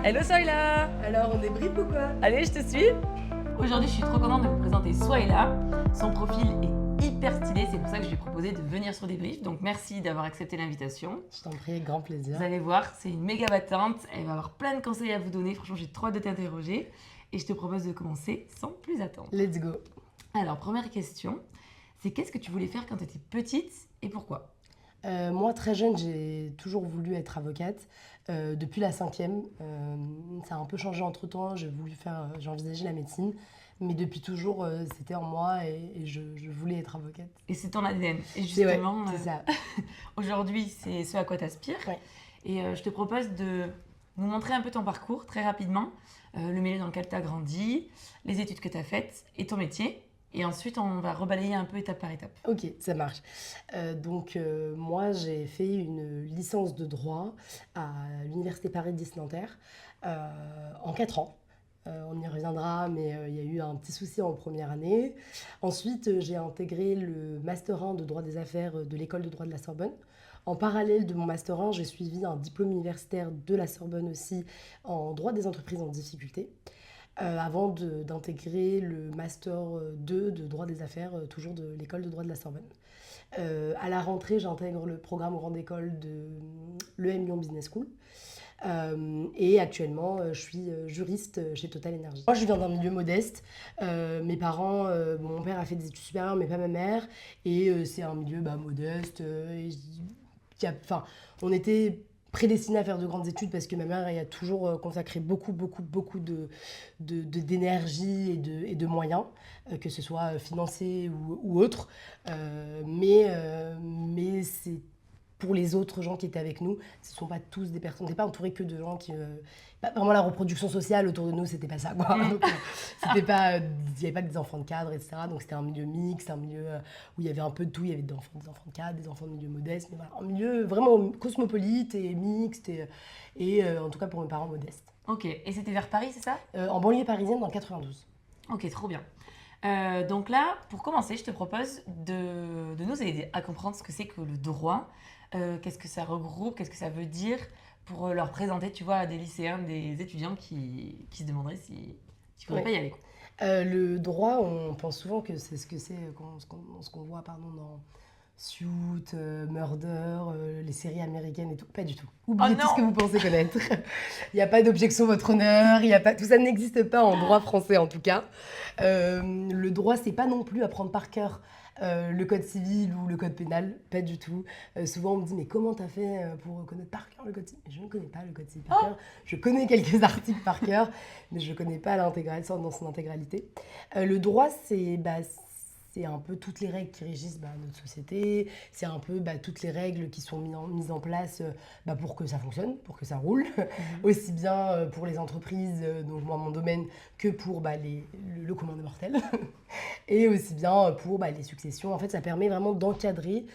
Hello Soyla. Alors, on débriefe ou quoi? Allez, je te suis. Aujourd'hui, je suis trop contente de vous présenter Soyla. Son profil est hyper stylé, c'est pour ça que je lui ai proposé de venir sur Débrief. Donc merci d'avoir accepté l'invitation. Je t'en prie, grand plaisir. Vous allez voir, c'est une méga battante. Elle va avoir plein de conseils à vous donner. Franchement, j'ai trop hâte de t'interroger. Et je te propose de commencer sans plus attendre. Let's go. Alors, première question, c'est qu'est-ce que tu voulais faire quand tu étais petite et pourquoi? Moi, très jeune, j'ai toujours voulu être avocate. Depuis la cinquième, ça a un peu changé entre-temps. J'ai envisagé la médecine. Mais depuis toujours, c'était en moi et je voulais être avocate. Et c'est ton ADN. Et C'est justement, c'est ça. aujourd'hui, c'est ce à quoi tu aspires. Ouais. Et je te propose de nous montrer un peu ton parcours très rapidement, le milieu dans lequel tu as grandi, les études que tu as faites et ton métier. Et ensuite, on va rebalayer un peu étape par étape. Ok, ça marche. Moi, j'ai fait une licence de droit à l'Université Paris X Nanterre en 4 ans. On y reviendra, mais il y a eu un petit souci en première année. Ensuite, j'ai intégré le Master 1 de droit des affaires de l'école de droit de la Sorbonne. En parallèle de mon Master 1, j'ai suivi un diplôme universitaire de la Sorbonne aussi en droit des entreprises en difficulté. Avant d'intégrer le Master 2 de droit des affaires, toujours de l'école de droit de la Sorbonne. À la rentrée, j'intègre le programme grande école de l'EM Lyon Business School. Et actuellement, je suis juriste chez Total Energy. Moi, je viens d'un milieu modeste. Mes parents, mon père a fait des études supérieures, mais pas ma mère. Et c'est un milieu modeste. On était prédestinés à faire de grandes études parce que ma mère y a toujours consacré beaucoup d'énergie et de moyens, que ce soit financiers ou autres. Mais c'est pour les autres gens qui étaient avec nous, ce ne sont pas tous des personnes, on n'était pas entouré que de gens qui... vraiment la reproduction sociale autour de nous, c'était pas ça, quoi. Donc, c'était pas, il n'y avait pas que des enfants de cadre, etc. Donc c'était un milieu mixte, un milieu où il y avait un peu de tout. Il y avait des enfants de cadre, des enfants de milieu modeste, mais voilà, un milieu vraiment cosmopolite et mixte, et en tout cas pour mes parents modestes. Ok, et c'était vers Paris, c'est ça? En banlieue parisienne, dans le 92. Ok, trop bien. Donc là, pour commencer, je te propose de nous aider à comprendre ce que c'est que le droit. Qu'est-ce que ça regroupe, qu'est-ce que ça veut dire pour leur présenter, tu vois, à des lycéens, des étudiants qui se demanderaient si tu ne pourrais pas y aller, quoi. Le droit, on pense souvent que c'est ce que c'est ce qu'on voit dans Suits, Murder, les séries américaines et tout. Pas du tout. Oubliez tout ce que vous pensez connaître. Il n'y a pas d'objection votre honneur, tout ça n'existe pas en droit français en tout cas. Le droit, c'est pas non plus apprendre par cœur le code civil ou le code pénal, pas du tout. Souvent on me dit mais comment t'as fait pour connaître par cœur le code civil? Je ne connais pas le code civil par cœur. Je connais quelques articles par cœur, mais je ne connais pas l'intégralité dans son intégralité. Le droit, c'est un peu toutes les règles qui régissent notre société, c'est un peu toutes les règles qui sont mises en place pour que ça fonctionne, pour que ça roule, aussi bien pour les entreprises, donc moi mon domaine, que pour le commun des mortels, et aussi bien pour les successions. En fait, ça permet vraiment d'encadrer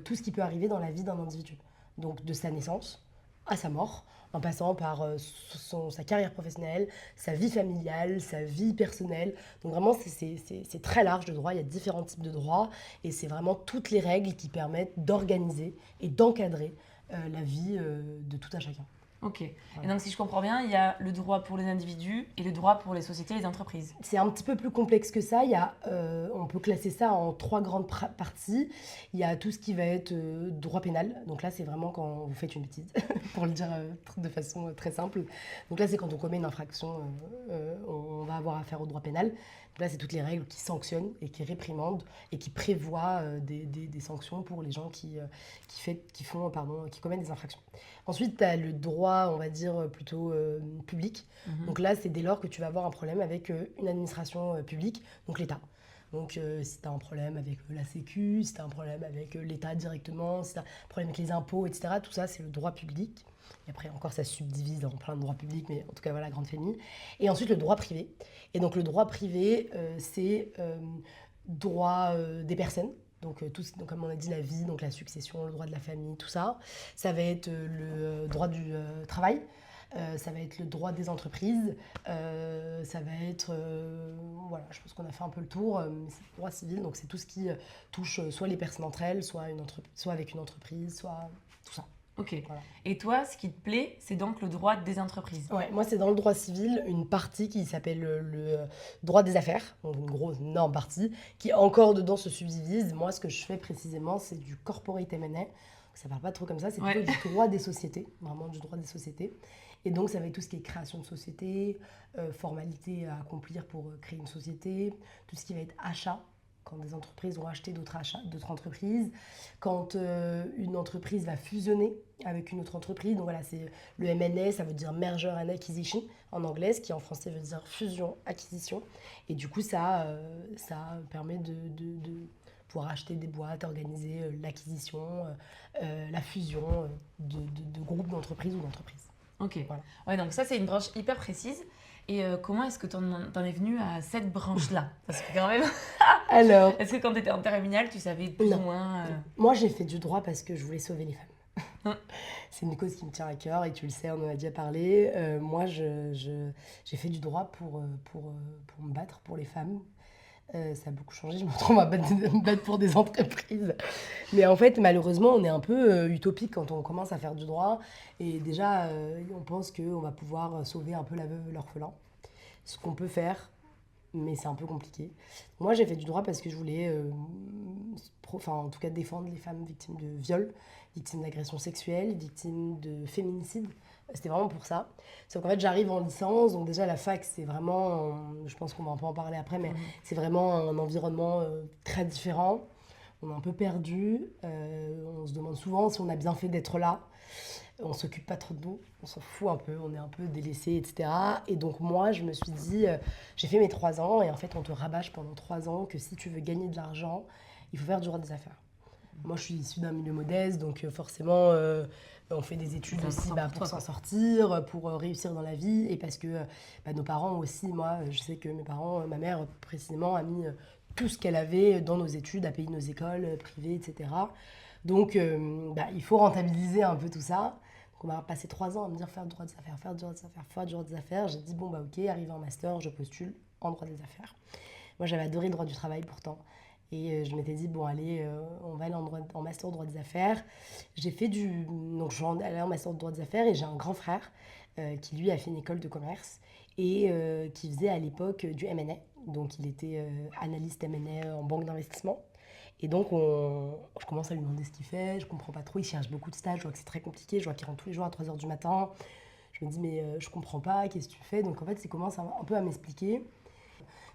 tout ce qui peut arriver dans la vie d'un individu, donc de sa naissance à sa mort, en passant par sa carrière professionnelle, sa vie familiale, sa vie personnelle. Donc vraiment, c'est très large le droit, il y a différents types de droits, et c'est vraiment toutes les règles qui permettent d'organiser et d'encadrer la vie de tout un chacun. Ok. Et donc, si je comprends bien, il y a le droit pour les individus et le droit pour les sociétés et les entreprises. C'est un petit peu plus complexe que ça. On peut classer ça en 3 grandes parties. Il y a tout ce qui va être droit pénal. Donc là, c'est vraiment quand vous faites une bêtise, pour le dire de façon très simple. Donc là, c'est quand on commet une infraction, on va avoir affaire au droit pénal. Donc là, c'est toutes les règles qui sanctionnent et qui réprimandent et qui prévoient des sanctions pour les gens qui commettent des infractions. Ensuite, tu as le droit, on va dire, plutôt public. Donc là, c'est dès lors que tu vas avoir un problème avec une administration publique, donc l'État. Donc si tu as un problème avec la Sécu, si tu as un problème avec l'État directement, si tu as un problème avec les impôts, etc., tout ça, c'est le droit public. Et après, encore, ça se subdivise dans plein de droits publics, mais en tout cas, voilà, grande famille. Et ensuite, le droit privé. Et donc, le droit privé, c'est droit des personnes. Donc, comme on a dit, la vie, donc la succession, le droit de la famille, tout ça. Ça va être le droit du travail. Ça va être le droit des entreprises, ça va être, voilà, je pense qu'on a fait un peu le tour, c'est le droit civil, donc c'est tout ce qui touche soit les personnes entre elles, soit avec une entreprise, soit tout ça. Ok. Voilà. Et toi, ce qui te plaît, c'est donc le droit des entreprises. Ouais, moi, c'est dans le droit civil, une partie qui s'appelle le droit des affaires, donc une grosse, énorme partie, qui encore dedans se subdivise. Moi, ce que je fais précisément, c'est du corporate M&A. Ça parle pas trop comme ça, c'est plutôt Ouais. du droit des sociétés, vraiment du droit des sociétés. Et donc, ça va être tout ce qui est création de société, formalité à accomplir pour créer une société, tout ce qui va être achat, quand des entreprises vont acheter d'autres entreprises, quand une entreprise va fusionner avec une autre entreprise. Donc voilà, c'est le M&A, ça veut dire Merger and Acquisition en anglais, ce qui en français veut dire fusion-acquisition. Et du coup, ça permet de pouvoir acheter des boîtes, organiser l'acquisition, la fusion de groupes d'entreprises ou d'entreprises. Ok. Voilà. Ouais, donc ça, c'est une branche hyper précise. Et comment est-ce que t'en es venu à cette branche-là? Parce que quand même, Alors, est-ce que quand tu étais en terminale, tu savais plus ou non. moins Moi, j'ai fait du droit parce que je voulais sauver les femmes. Hum. C'est une cause qui me tient à cœur et tu le sais, on en a déjà parlé. Moi, j'ai fait du droit pour me battre pour les femmes. Ça a beaucoup changé, je me retrouve à me battre pour des entreprises. Mais en fait, malheureusement, on est un peu utopique quand on commence à faire du droit. Et déjà, on pense qu'on va pouvoir sauver un peu la veuve et l'orphelin. Ce qu'on peut faire, mais c'est un peu compliqué. Moi, j'ai fait du droit parce que je voulais, en tout cas, défendre les femmes victimes de viol, victimes d'agressions sexuelles, victimes de féminicide. C'était vraiment pour ça. Sauf qu'en fait, j'arrive en licence, donc déjà la fac, c'est vraiment, je pense qu'on va un peu en parler après, mais c'est vraiment un environnement très différent. On est un peu perdu, on se demande souvent si on a bien fait d'être là. On s'occupe pas trop de nous, on s'en fout un peu, on est un peu délaissé, etc. Et donc moi, je me suis dit, j'ai fait mes 3 ans, et en fait, on te rabâche pendant 3 ans que si tu veux gagner de l'argent, il faut faire du droit des affaires. Moi, je suis issue d'un milieu modeste, donc forcément, on fait des études aussi pour s'en sortir, pour réussir dans la vie, et parce que nos parents aussi, moi, je sais que mes parents, ma mère précisément, a mis tout ce qu'elle avait dans nos études, a payé nos écoles privées, etc. Donc, il faut rentabiliser un peu tout ça. Donc, on m'a passé 3 ans à me dire faire du droit des affaires, faire du droit des affaires, faire du droit des affaires. J'ai dit, bon, ok, arrivé en master, je postule en droit des affaires. Moi, j'avais adoré le droit du travail pourtant. Et je m'étais dit, bon, allez, on va aller en master de droit des affaires. J'ai fait donc, je suis allée en master de droit des affaires et j'ai un grand frère qui, lui, a fait une école de commerce et qui faisait à l'époque du M&A. Donc, il était analyste M&A en banque d'investissement. Et donc, je commence à lui demander ce qu'il fait. Je comprends pas trop. Il cherche beaucoup de stages. Je vois que c'est très compliqué. Je vois qu'il rentre tous les jours à 3h du matin. Je me dis, mais je comprends pas. Qu'est-ce que tu fais? Donc, en fait, il commence un peu à m'expliquer.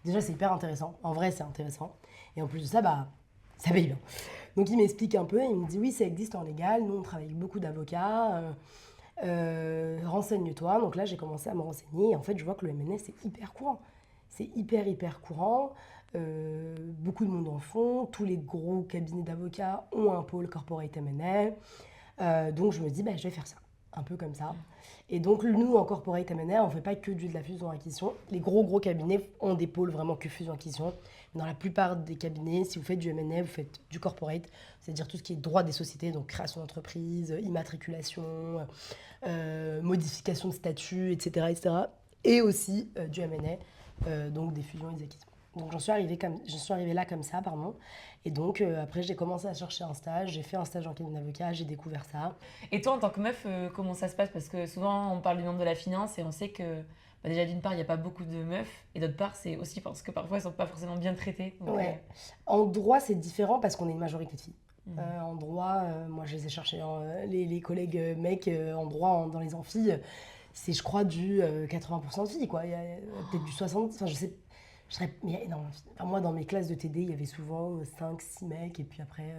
Déjà, c'est hyper intéressant. En vrai, c'est intéressant. Et en plus de ça, ça paye bien. Donc, il m'explique un peu. Il me dit, oui, ça existe en légal. Nous, on travaille avec beaucoup d'avocats. Renseigne-toi. Donc là, j'ai commencé à me renseigner. Et en fait, je vois que le M&A, c'est hyper courant. C'est hyper courant. Beaucoup de monde en font. Tous les gros cabinets d'avocats ont un pôle corporate M&A. Donc, je me dis, je vais faire ça. Un peu comme ça. Et donc, nous, en corporate M&A, on ne fait pas que de la fusion-acquisition. Les gros cabinets ont des pôles vraiment que fusion-acquisition. Dans la plupart des cabinets, si vous faites du M&A, vous faites du corporate, c'est-à-dire tout ce qui est droit des sociétés, donc création d'entreprise, immatriculation, modification de statut, etc. Et aussi du M&A, donc des fusions et des acquisitions. Donc j'en suis arrivée là comme ça, pardon. Et donc après j'ai commencé à chercher un stage, j'ai fait un stage en cabinet d'avocat, j'ai découvert ça. Et toi, en tant que meuf, comment ça se passe? Parce que souvent, on parle du monde de la finance et on sait que déjà, d'une part, il n'y a pas beaucoup de meufs. Et d'autre part, c'est aussi parce que parfois, elles ne sont pas forcément bien traitées. Donc, ouais. En droit, c'est différent parce qu'on est une majorité de filles. En droit, moi je les ai cherchés, les collègues mecs en droit, dans les amphis, c'est je crois du 80% de filles, quoi. Il y a peut-être du 60%, enfin je sais. Mais non, enfin, moi, dans mes classes de TD, il y avait souvent 5-6 mecs et puis après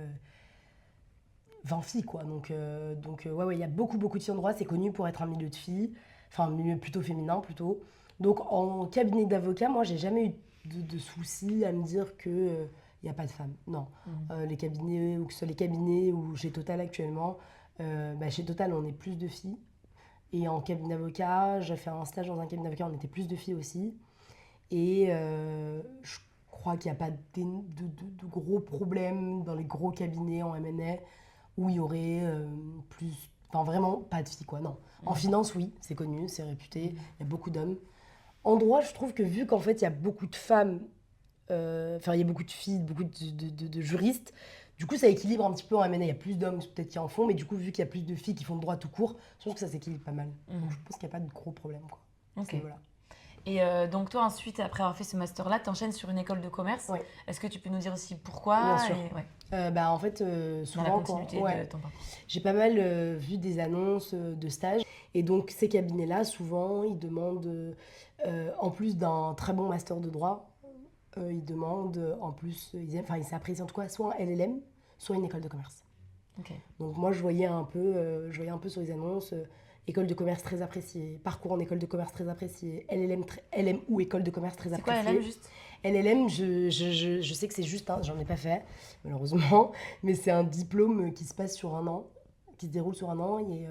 20 filles, quoi. Donc, ouais, il y a beaucoup de filles en droit. C'est connu pour être un milieu de filles, enfin, un milieu plutôt féminin, plutôt. Donc, en cabinet d'avocat, moi, j'ai jamais eu de soucis à me dire qu'il n'y a pas de femmes. Non. Les cabinets, ou que ce soit les cabinets ou chez Total actuellement, chez Total, on est plus de filles. Et en cabinet d'avocat, j'ai fait un stage dans un cabinet d'avocat, on était plus de filles aussi. Et je crois qu'il n'y a pas de gros problèmes dans les gros cabinets en M&A où il y aurait plus... Enfin, vraiment pas de filles, quoi, non. En finance, oui, c'est connu, c'est réputé, il y a beaucoup d'hommes. En droit, je trouve que vu qu'en fait, il y a beaucoup de femmes, il y a beaucoup de filles, beaucoup de juristes, Du coup, ça équilibre un petit peu en M&A. Il y a plus d'hommes peut-être qui en font, mais du coup, vu qu'il y a plus de filles qui font de droit tout court, je pense que ça s'équilibre pas mal. Donc, je pense qu'il n'y a pas de gros problème, quoi. Ok. Voilà. Et donc toi, ensuite, après avoir fait ce master-là, tu enchaînes sur une école de commerce. Ouais. Est-ce que tu peux nous dire aussi pourquoi? Bien sûr. En fait, Dans la souvent, continuité de ton parcours. j'ai pas mal vu des annonces de stages. Et donc, ces cabinets-là, souvent, ils demandent, en plus d'un très bon master de droit, ils demandent, en plus, ils s'apprécient en tout cas soit un LLM, soit une école de commerce. Ok. Donc, moi, je voyais un peu sur les annonces, école de commerce très appréciée, parcours en école de commerce très apprécié, LM ou école de commerce très C'est quoi appréciée. LM juste? LLM, je sais que c'est juste, j'en ai pas fait, malheureusement, mais c'est un diplôme qui se passe sur un an, qui se déroule sur un an et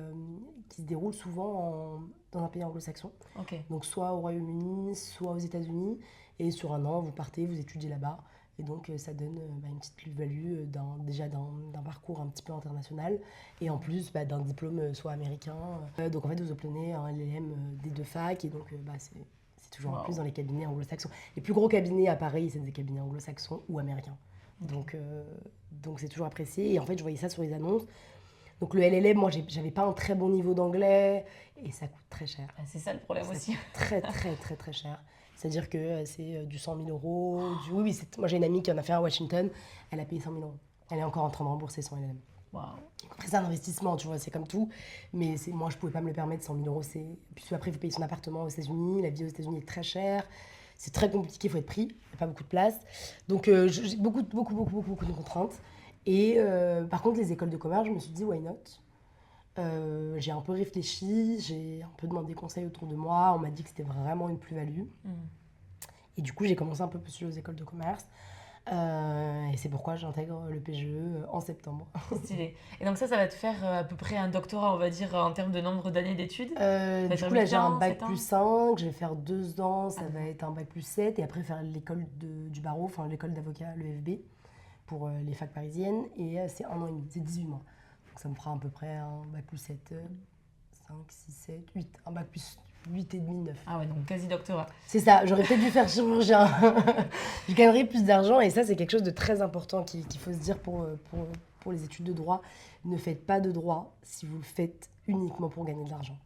qui se déroule souvent dans un pays anglo-saxon. Ok. Donc soit au Royaume-Uni, soit aux États-Unis. Et sur un an, vous partez, vous étudiez là-bas. Et donc ça donne une petite plus-value d'un parcours un petit peu international. Et en plus d'un diplôme soit américain. Donc en fait, vous obtenez un LLM des deux facs. Et donc c'est toujours en plus dans les cabinets anglo-saxons. Les plus gros cabinets à Paris, c'est des cabinets anglo-saxons ou américains. Donc c'est toujours apprécié. Et en fait, je voyais ça sur les annonces. Donc le LLM, moi, j'avais pas un très bon niveau d'anglais et ça coûte très cher. C'est ça le problème aussi. Ça coûte très, très, très, très cher. C'est-à-dire que c'est du 100 000 euros. Oui, moi, j'ai une amie qui en a fait un à Washington. Elle a payé 100 000 euros. Elle est encore en train de rembourser son LLM. Wow. Après, c'est un investissement, tu vois, c'est comme tout. Mais moi, je pouvais pas me le permettre, 100 000 euros. Puis après, il faut payer son appartement aux États-Unis. La vie aux États-Unis est très chère. C'est très compliqué, il faut être pris. Il n'y a pas beaucoup de place. Donc, j'ai beaucoup de contraintes. Et par contre, les écoles de commerce, je me suis dit, why not? J'ai un peu réfléchi, j'ai un peu demandé conseil autour de moi. On m'a dit que c'était vraiment une plus-value. Et du coup, j'ai commencé un peu postuler aux écoles de commerce. Et c'est pourquoi j'intègre le PGE en septembre. Stylé. Et donc ça va te faire à peu près un doctorat, on va dire, en termes de nombre d'années d'études? Du coup, là, j'ai un bac plus 5, je vais faire 2 ans, ça va être un bac plus 7, et après faire l'école du barreau, enfin l'école d'avocat, l'EFB, pour les facs parisiennes, et c'est 1 an et demi, c'est 18 mois. Donc ça me fera à peu près un bac plus 7, 5, 6, 7, 8, un bac plus 8 et demi, 9. Ah ouais, donc quasi doctorat. C'est ça, j'aurais peut-être dû faire chirurgien. Je gagnerais plus d'argent et ça, c'est quelque chose de très important qu'il faut se dire pour les études de droit. Ne faites pas de droit si vous le faites uniquement pour gagner de l'argent.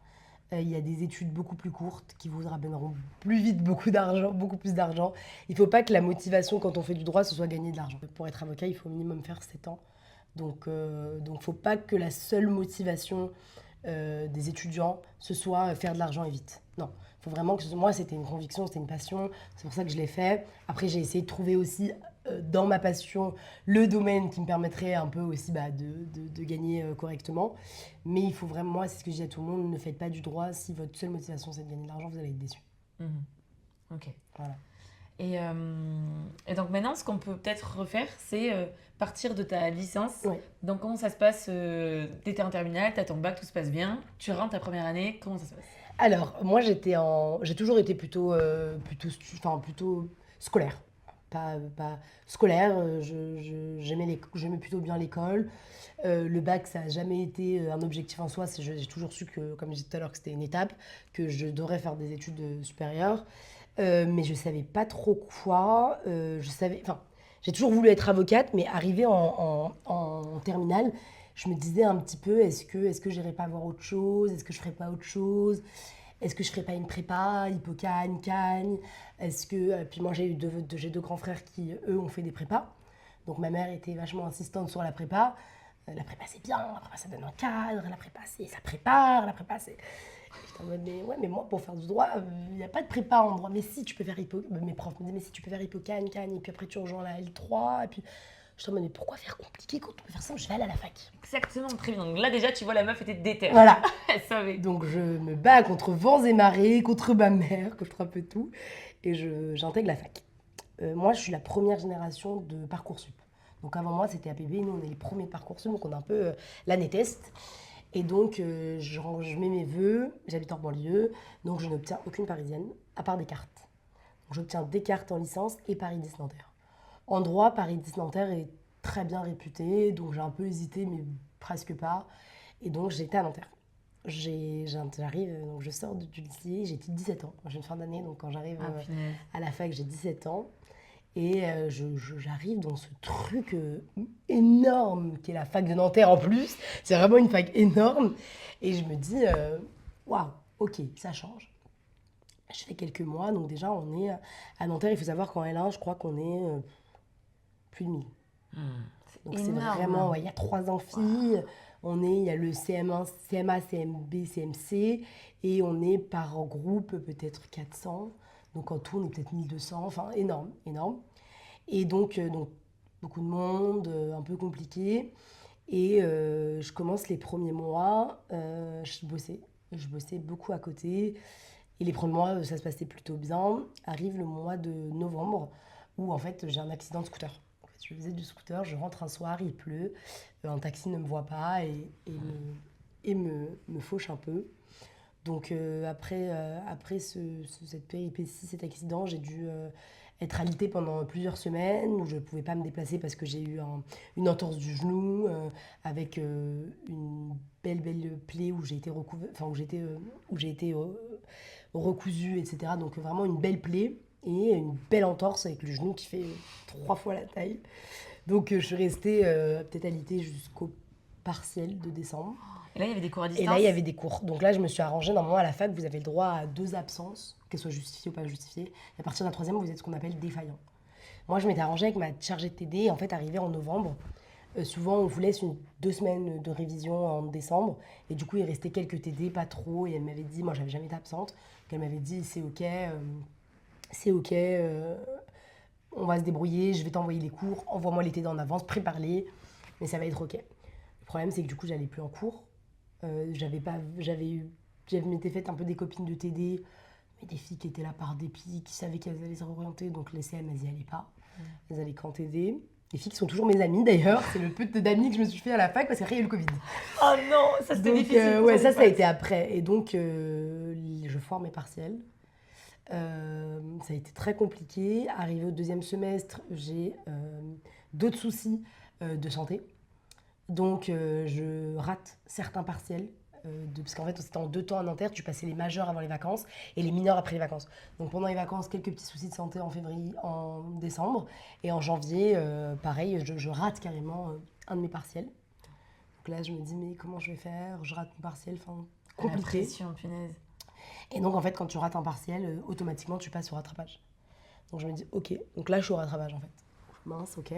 Il y a des études beaucoup plus courtes qui vous ramèneront plus vite beaucoup plus d'argent. Il ne faut pas que la motivation quand on fait du droit, ce soit gagner de l'argent. Pour être avocat, il faut au minimum faire 7 ans. Donc il ne faut pas que la seule motivation des étudiants, ce soit faire de l'argent et vite. Non, il faut vraiment que moi, c'était une conviction, c'était une passion. C'est pour ça que je l'ai fait. Après, j'ai essayé de trouver aussi dans ma passion le domaine qui me permettrait un peu aussi de gagner correctement. Mais il faut vraiment, moi, c'est ce que je dis à tout le monde, ne faites pas du droit. Si votre seule motivation, c'est de gagner de l'argent, vous allez être déçu. Ok. Voilà. Et donc maintenant, ce qu'on peut peut-être refaire, c'est partir de ta licence. Ouais. Donc comment ça se passe? T'étais en terminale, t'as ton bac, tout se passe bien. Tu rentres ta première année, comment ça se passe? Alors, moi, j'ai toujours été plutôt scolaire. Pas scolaire, j'aimais plutôt bien l'école. Le bac, ça n'a jamais été un objectif en soi. J'ai toujours su que, comme je disais tout à l'heure, que c'était une étape, que je devrais faire des études supérieures. Mais je ne savais pas trop quoi. J'ai toujours voulu être avocate, mais arrivée en terminale, je me disais un petit peu, est-ce que j'irais pas voir autre chose? Est-ce que je ferais pas autre chose? Est-ce que je ferais pas une prépa, Hippocagne, Cagne? Puis moi, j'ai 2 grands frères qui, eux, ont fait des prépas. Donc ma mère était vachement insistante sur la prépa. La prépa, c'est bien, la prépa, ça donne un cadre, la prépa, ça prépare, la prépa, c'est... J'étais en mode, mais moi, pour faire du droit, il n'y a pas de prépa en droit. Mais si, tu peux faire mes profs me disaient, mais si tu peux faire Hippocagne, Cagne, et puis après tu rejoins la L3, et puis... J'étais en mode, mais pourquoi faire compliqué quand on peut faire ça? Je vais aller à la fac. Exactement, très bien. Donc là, déjà, tu vois, la meuf était déterre. Voilà. Elle savait. Donc je me bats contre vents et marées, contre ma mère, contre un peu tout, et j'intègre la fac. Moi, je suis la première génération de Parcoursup. Donc avant moi, c'était APB, nous, on est les premiers de Parcoursup, donc on a un peu l'année test. Et donc, je mets mes vœux, j'habite en banlieue, donc je n'obtiens aucune parisienne, à part des cartes. Donc j'obtiens des cartes en licence et Paris 10 Nanterre. En droit, Paris 10 Nanterre est très bien réputé, donc j'ai un peu hésité, mais presque pas. Et donc j'ai été à Nanterre. J'arrive, donc je sors du lycée, j'ai 17 ans. J'ai une fin d'année, donc quand j'arrive à la fac, j'ai 17 ans. Et j'arrive dans ce truc énorme qui est la fac de Nanterre en plus. C'est vraiment une fac énorme. Et je me dis, waouh, ok, ça change. Je fais quelques mois, donc déjà on est à Nanterre. Il faut savoir qu'en L1, je crois qu'on est plus de 1000. Donc c'est vraiment, il y a 3 amphis. Il y a le CM1, CMA, CMB, CMC. Et on est par groupe peut-être 400. Donc en tout, on est peut-être 1200. Enfin, énorme, énorme. Et donc beaucoup de monde, un peu compliqué. Et je commence les premiers mois, je bossais. Je bossais beaucoup à côté. Et les premiers mois, ça se passait plutôt bien. Arrive le mois de novembre, où en fait, j'ai un accident de scooter. En fait, je faisais du scooter, je rentre un soir, il pleut, un taxi ne me voit pas et me fauche un peu. Donc après cette péripétie, cet accident, j'ai dû être alitée pendant plusieurs semaines où je ne pouvais pas me déplacer parce que j'ai eu une entorse du genou avec une belle plaie où j'ai été recousue, etc. Donc vraiment une belle plaie et une belle entorse avec le genou qui fait 3 fois la taille. Donc je suis restée peut-être alitée jusqu'au partiel de décembre. Et là, il y avait des cours à distance. Et là, il y avait des cours. Donc là, je me suis arrangée. Normalement, à la fac, vous avez le droit à 2 absences, qu'elles soient justifiées ou pas justifiées. Et à partir de la 3e, vous êtes ce qu'on appelle défaillant. Moi, je m'étais arrangée avec ma chargée de TD. Et en fait, arrivé en novembre, souvent, on vous laisse 2 semaines de révision en décembre. Et du coup, il restait quelques TD, pas trop. Et elle m'avait dit, moi, j'avais jamais été absente. Elle m'avait dit, c'est OK, on va se débrouiller, je vais t'envoyer les cours, envoie-moi les TD en avance, prépare-les, mais ça va être OK. Le problème, c'est que du coup, j'allais plus en cours. Je m'étais faite un peu des copines de TD, mais des filles qui étaient là par dépit, qui savaient qu'elles allaient se réorienter, donc les CM, elles y allaient pas. Elles allaient qu'en TD. Les filles qui sont toujours mes amies d'ailleurs, c'est le peu d'amis que je me suis fait à la fac parce qu'après il y a eu le Covid. Oh non, ça c'était difficile. Ouais, ça a été après. Et donc je foire mes partiels. Ça a été très compliqué. Arrivé au 2e semestre, j'ai d'autres soucis de santé. Donc je rate certains partiels. Parce qu'en fait, c'était en 2 temps à Nanterre, tu passais les majeurs avant les vacances et les mineurs après les vacances. Donc pendant les vacances, quelques petits soucis de santé en décembre. Et en janvier, pareil, je rate carrément un de mes partiels. Donc là, je me dis, mais comment je vais faire? Je rate mon partiel, enfin, compliqué. La pression, punaise. Et donc en fait, quand tu rates un partiel, automatiquement, tu passes au rattrapage. Donc je me dis, ok, donc là, je suis au rattrapage en fait. Mince, ok.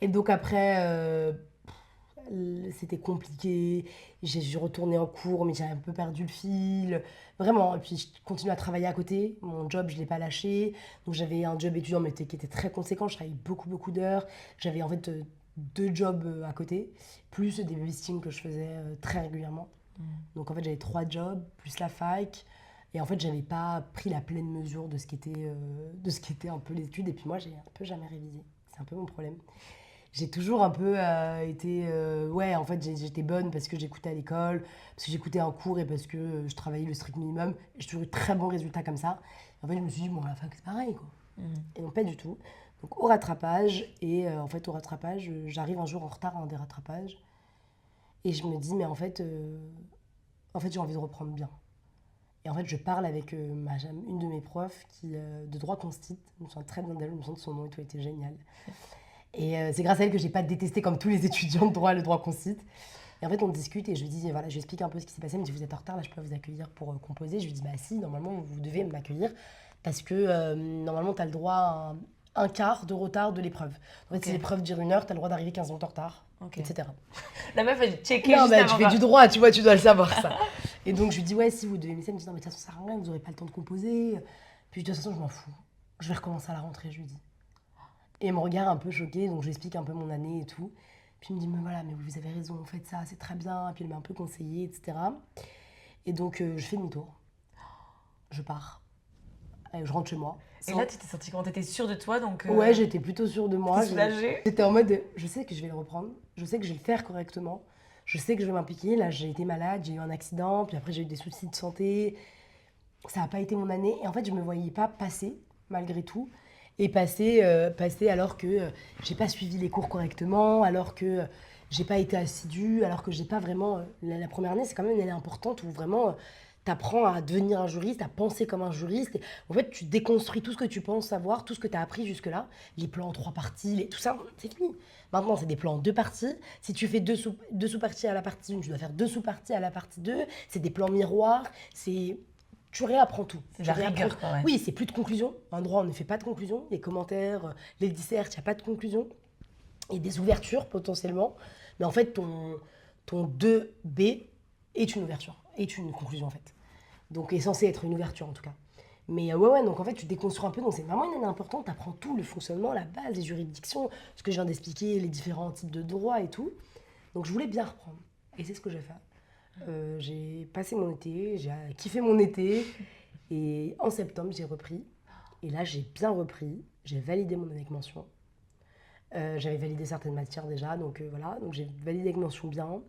Et donc après... c'était compliqué, j'ai dû retourner en cours, mais j'avais un peu perdu le fil, vraiment. Et puis je continue à travailler à côté, mon job je ne l'ai pas lâché, donc j'avais un job étudiant mais qui était très conséquent, je travaillais beaucoup d'heures, j'avais en fait 2 jobs à côté, plus des babysitting que je faisais très régulièrement. Donc en fait j'avais 3 jobs, plus la fac, et en fait j'avais pas pris la pleine mesure de ce qu'était un peu les études, et puis moi j'ai un peu jamais révisé, c'est un peu mon problème. J'ai toujours un peu été... ouais, en fait, j'étais bonne parce que j'écoutais à l'école, parce que j'écoutais en cours et parce que je travaillais le strict minimum. J'ai toujours eu très bons résultats comme ça. En fait, je me suis dit, bon, à la fac, c'est pareil, quoi. Et non, pas du tout. Donc, au rattrapage, et en fait, au rattrapage, j'arrive un jour en retard à un des rattrapages. Et je me dis, mais en fait, j'ai envie de reprendre bien. Et en fait, je parle avec une de mes profs de droit constit. Je me souviens très bien d'elle, je me souviens de son nom et tout, elle était géniale. Et c'est grâce à elle que j'ai pas détesté comme tous les étudiants de droit le droit constit. Et en fait, on discute et je lui dis, voilà, je lui explique un peu ce qui s'est passé. Elle me dit, vous êtes en retard, là, je peux vous accueillir pour composer. Je lui dis, bah si, normalement, vous devez m'accueillir parce que normalement, tu as le droit à un quart de retard de l'épreuve. En fait, si l'épreuve dure 1 heure, tu as le droit d'arriver 15 minutes en retard, etc. La meuf, elle checké non, juste bah, avant. Tu fais du droit, tu vois, tu dois le savoir, ça. Et donc, je lui dis, ouais, si vous devez m'aider. Elle me dit, non, mais de toute façon, ça rend rien, vous n'aurez pas le temps de composer. Puis, de toute façon, je m'en fous. Je vais recommencer à la rentrée, je lui dis. Et elle me regarde un peu choquée, donc je lui explique un peu mon année et tout. Puis il me dit, mais voilà, mais vous avez raison, faites ça, c'est très bien. Puis elle m'a un peu conseillé, etc. Et donc je fais demi-tour. Je pars. Je rentre chez moi. Et là, tu t'es sentie comment? T'étais sûre de toi, donc... Ouais, j'étais plutôt sûre de moi. T'es soulagée? J'étais en mode, je sais que je vais le reprendre. Je sais que je vais le faire correctement. Je sais que je vais m'impliquer. Là, j'ai été malade, j'ai eu un accident. Puis après, j'ai eu des soucis de santé. Ça n'a pas été mon année. Et en fait, je ne me voyais pas passer, malgré tout. Et passer alors que j'ai pas suivi les cours correctement, alors que j'ai pas été assidue, alors que j'ai pas vraiment... La première année, c'est quand même une année importante où vraiment t'apprends à devenir un juriste, à penser comme un juriste. Et en fait, tu déconstruis tout ce que tu penses savoir, tout ce que tu as appris jusque-là. Les plans en 3 parties, tout ça, c'est fini. Maintenant, c'est des plans en 2 parties. Si tu fais deux sous-parties à la partie 1, tu dois faire 2 sous-parties à la partie 2. C'est des plans miroirs. Tu réapprends tout. C'est de la rigueur, quoi, ouais. Oui, c'est plus de conclusion. En droit, on ne fait pas de conclusion. Les commentaires, les dissertes, il n'y a pas de conclusion. Et des ouvertures, potentiellement. Mais en fait, ton 2B est une ouverture, est une conclusion, en fait. Donc, est censé être une ouverture, en tout cas. Mais ouais, donc en fait, tu déconstruis un peu. Donc, c'est vraiment une année importante. Tu apprends tout, le fonctionnement, la base, les juridictions, ce que je viens d'expliquer, les différents types de droits et tout. Donc, je voulais bien reprendre. Et c'est ce que j'ai fait. J'ai passé mon été, j'ai kiffé mon été. Et en septembre, j'ai repris. Et là, j'ai bien repris. J'ai validé mon année avec mention. J'avais validé certaines matières déjà, donc voilà. Donc, j'ai validé avec mention bien.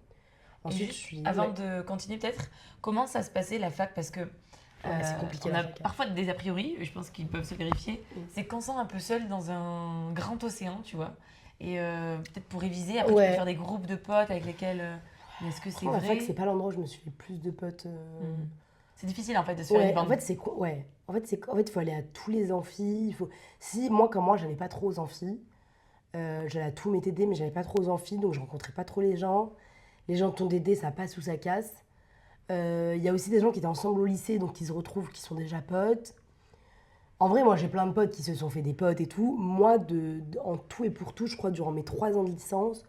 Ensuite, avant de continuer peut-être, comment ça se passait la fac? Parce que c'est compliqué, on la a fac, hein. parfois des a priori, je pense qu'ils peuvent se vérifier. C'est qu'on sent un peu seul dans un grand océan, tu vois. Et peut-être pour réviser, après tu peux faire des groupes de potes avec lesquels... mais est-ce que c'est La vrai? fac, c'est pas l'endroit où je me suis fait plus de potes. C'est difficile en fait de se faire une bande. En fait, il faut aller à tous les amphis. Comme moi, j'allais pas trop aux amphis. J'allais à tous mes TD, mais j'allais pas trop aux amphis, donc je rencontrais pas trop les gens. Les gens de ton DD, ça passe ou ça casse. Il y a aussi des gens qui étaient ensemble au lycée, donc qui se retrouvent, qui sont déjà potes. En vrai, moi, j'ai plein de potes qui se sont fait des potes et tout. Moi, en tout et pour tout, je crois, durant mes 3 ans de licence,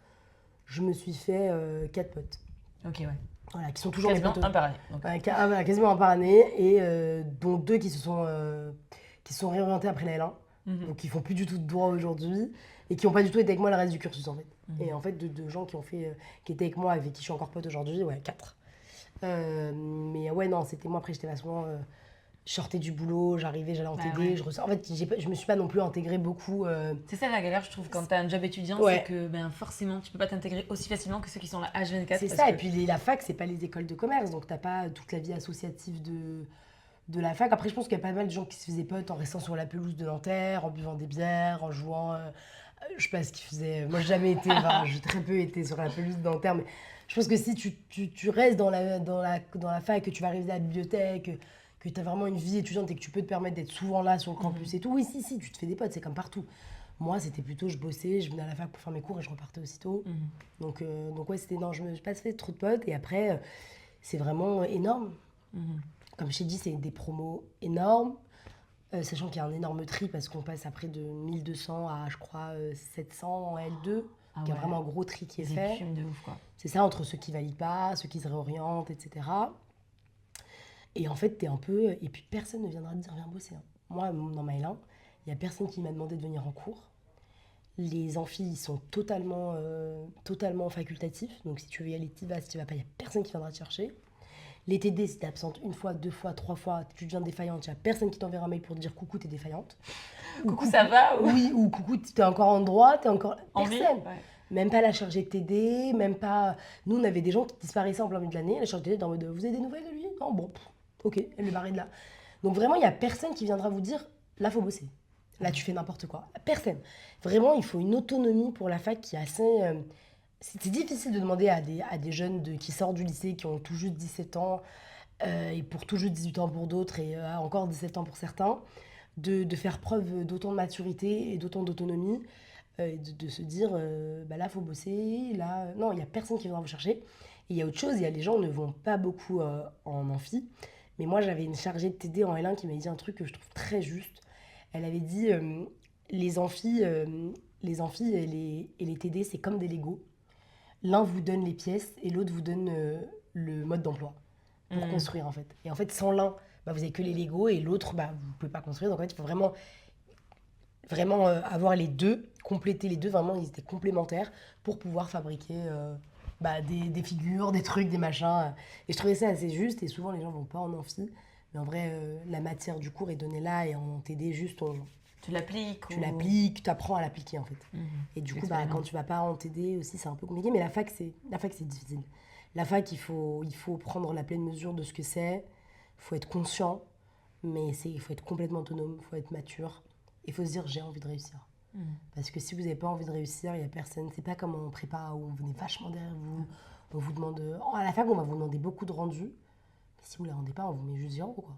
je me suis fait 4 potes. Ok, ouais. Voilà, qui sont toujours quasiment mes potes. un par année. Voilà, quasiment un par année. Et dont 2 qui se sont réorientés après la L1. Donc qui font plus du tout de droit aujourd'hui. Et qui n'ont pas du tout été avec moi le reste du cursus, en fait. Et en fait, de gens qui étaient avec moi, avec qui je suis encore pote aujourd'hui, 4. Mais ouais, non, c'était moi, après, j'étais vachement... je sortais du boulot, j'arrivais, j'allais en TD, En fait, je me suis pas non plus intégrée beaucoup. C'est ça la galère, je trouve, quand t'as un job étudiant, c'est que forcément, tu peux pas t'intégrer aussi facilement que ceux qui sont là H24. C'est ça, et puis la fac, c'est pas les écoles de commerce, donc t'as pas toute la vie associative de la fac. Après, je pense qu'il y a pas mal de gens qui se faisaient potes en restant sur la pelouse de Nanterre, en buvant des bières, en jouant... je sais pas ce qu'ils faisaient. Moi, j'ai jamais été... j'ai très peu été sur la pelouse de Nanterre, mais je pense que si tu restes dans la fac, que tu vas arriver à la bibliothèque, que tu as vraiment une vie étudiante et que tu peux te permettre d'être souvent là sur le campus et tout, oui, si, tu te fais des potes, c'est comme partout. Moi, c'était plutôt, je bossais, je venais à la fac pour faire mes cours et je repartais aussitôt. Donc ouais, c'était... Non, je me suis pas fait trop de potes. Et après, c'est vraiment énorme. Comme je t'ai dit, c'est des promos énormes. Sachant qu'il y a un énorme tri parce qu'on passe après de 1200 à, je crois, 700 en L2. Il y a vraiment un gros tri qui est fait. De ouf, quoi. C'est ça, entre ceux qui valident pas, ceux qui se réorientent, etc. Et en fait, t'es un peu... Et puis, personne ne viendra te dire, viens bosser. Hein. Moi, dans ma L1, il n'y a personne qui m'a demandé de venir en cours. Les amphis, ils sont totalement facultatifs. Donc, si tu veux y aller, t'y vas. Si tu vas pas, il n'y a personne qui viendra te chercher. Les TD, si t'es absente 1 fois, 2 fois, 3 fois, tu deviens défaillante, il n'y a personne qui t'enverra un mail pour te dire coucou, t'es défaillante. Coucou, ça va Oui, ou coucou, t'es encore en droit, t'es encore... Personne. Ouais. Même pas la chargée de TD, même pas... Nous, on avait des gens qui disparaissaient en plein milieu de l'année. La chargée de TD était en mode, vous avez des nouvelles de lui? Non, bon, ok, elle est barrée de là. Donc vraiment, il n'y a personne qui viendra vous dire, là, faut bosser. Là, tu fais n'importe quoi. Personne. Vraiment, il faut une autonomie pour la fac qui est assez... C'est difficile de demander à des jeunes qui sortent du lycée, qui ont tout juste 17 ans, et pour tout juste 18 ans pour d'autres, et encore 17 ans pour certains, de faire preuve d'autant de maturité et d'autant d'autonomie, de se dire, là, il faut bosser, là... Non, il n'y a personne qui viendra vous chercher. Et il y a autre chose, les gens ne vont pas beaucoup en amphi, mais moi, j'avais une chargée de TD en L1 qui m'avait dit un truc que je trouve très juste. Elle avait dit, les amphis et les TD, c'est comme des Legos. L'un vous donne les pièces et l'autre vous donne le mode d'emploi pour construire, en fait. Et en fait, sans l'un, vous n'avez que les Legos et l'autre, vous ne pouvez pas construire. Donc, en fait, il faut vraiment avoir les deux, compléter les deux. Vraiment, ils étaient complémentaires pour pouvoir fabriquer des figures, des trucs, des machins. Et je trouvais ça assez juste. Et souvent, les gens ne vont pas en amphi. Mais en vrai, la matière du cours est donnée là et en TD, juste, tu l'appliques. Tu apprends à l'appliquer, en fait. Et du coup, quand tu vas pas en TD aussi, c'est un peu compliqué. Mais la fac, c'est difficile. La fac, il faut prendre la pleine mesure de ce que c'est. Il faut être conscient, mais il faut être complètement autonome, il faut être mature. Il faut se dire, j'ai envie de réussir. Parce que si vous n'avez pas envie de réussir, il n'y a personne. C'est pas comme en prépa où on venait vachement derrière vous. On vous demande... à la fac, on va vous demander beaucoup de rendus. Si vous ne les rendez pas, on vous met juste 0, quoi.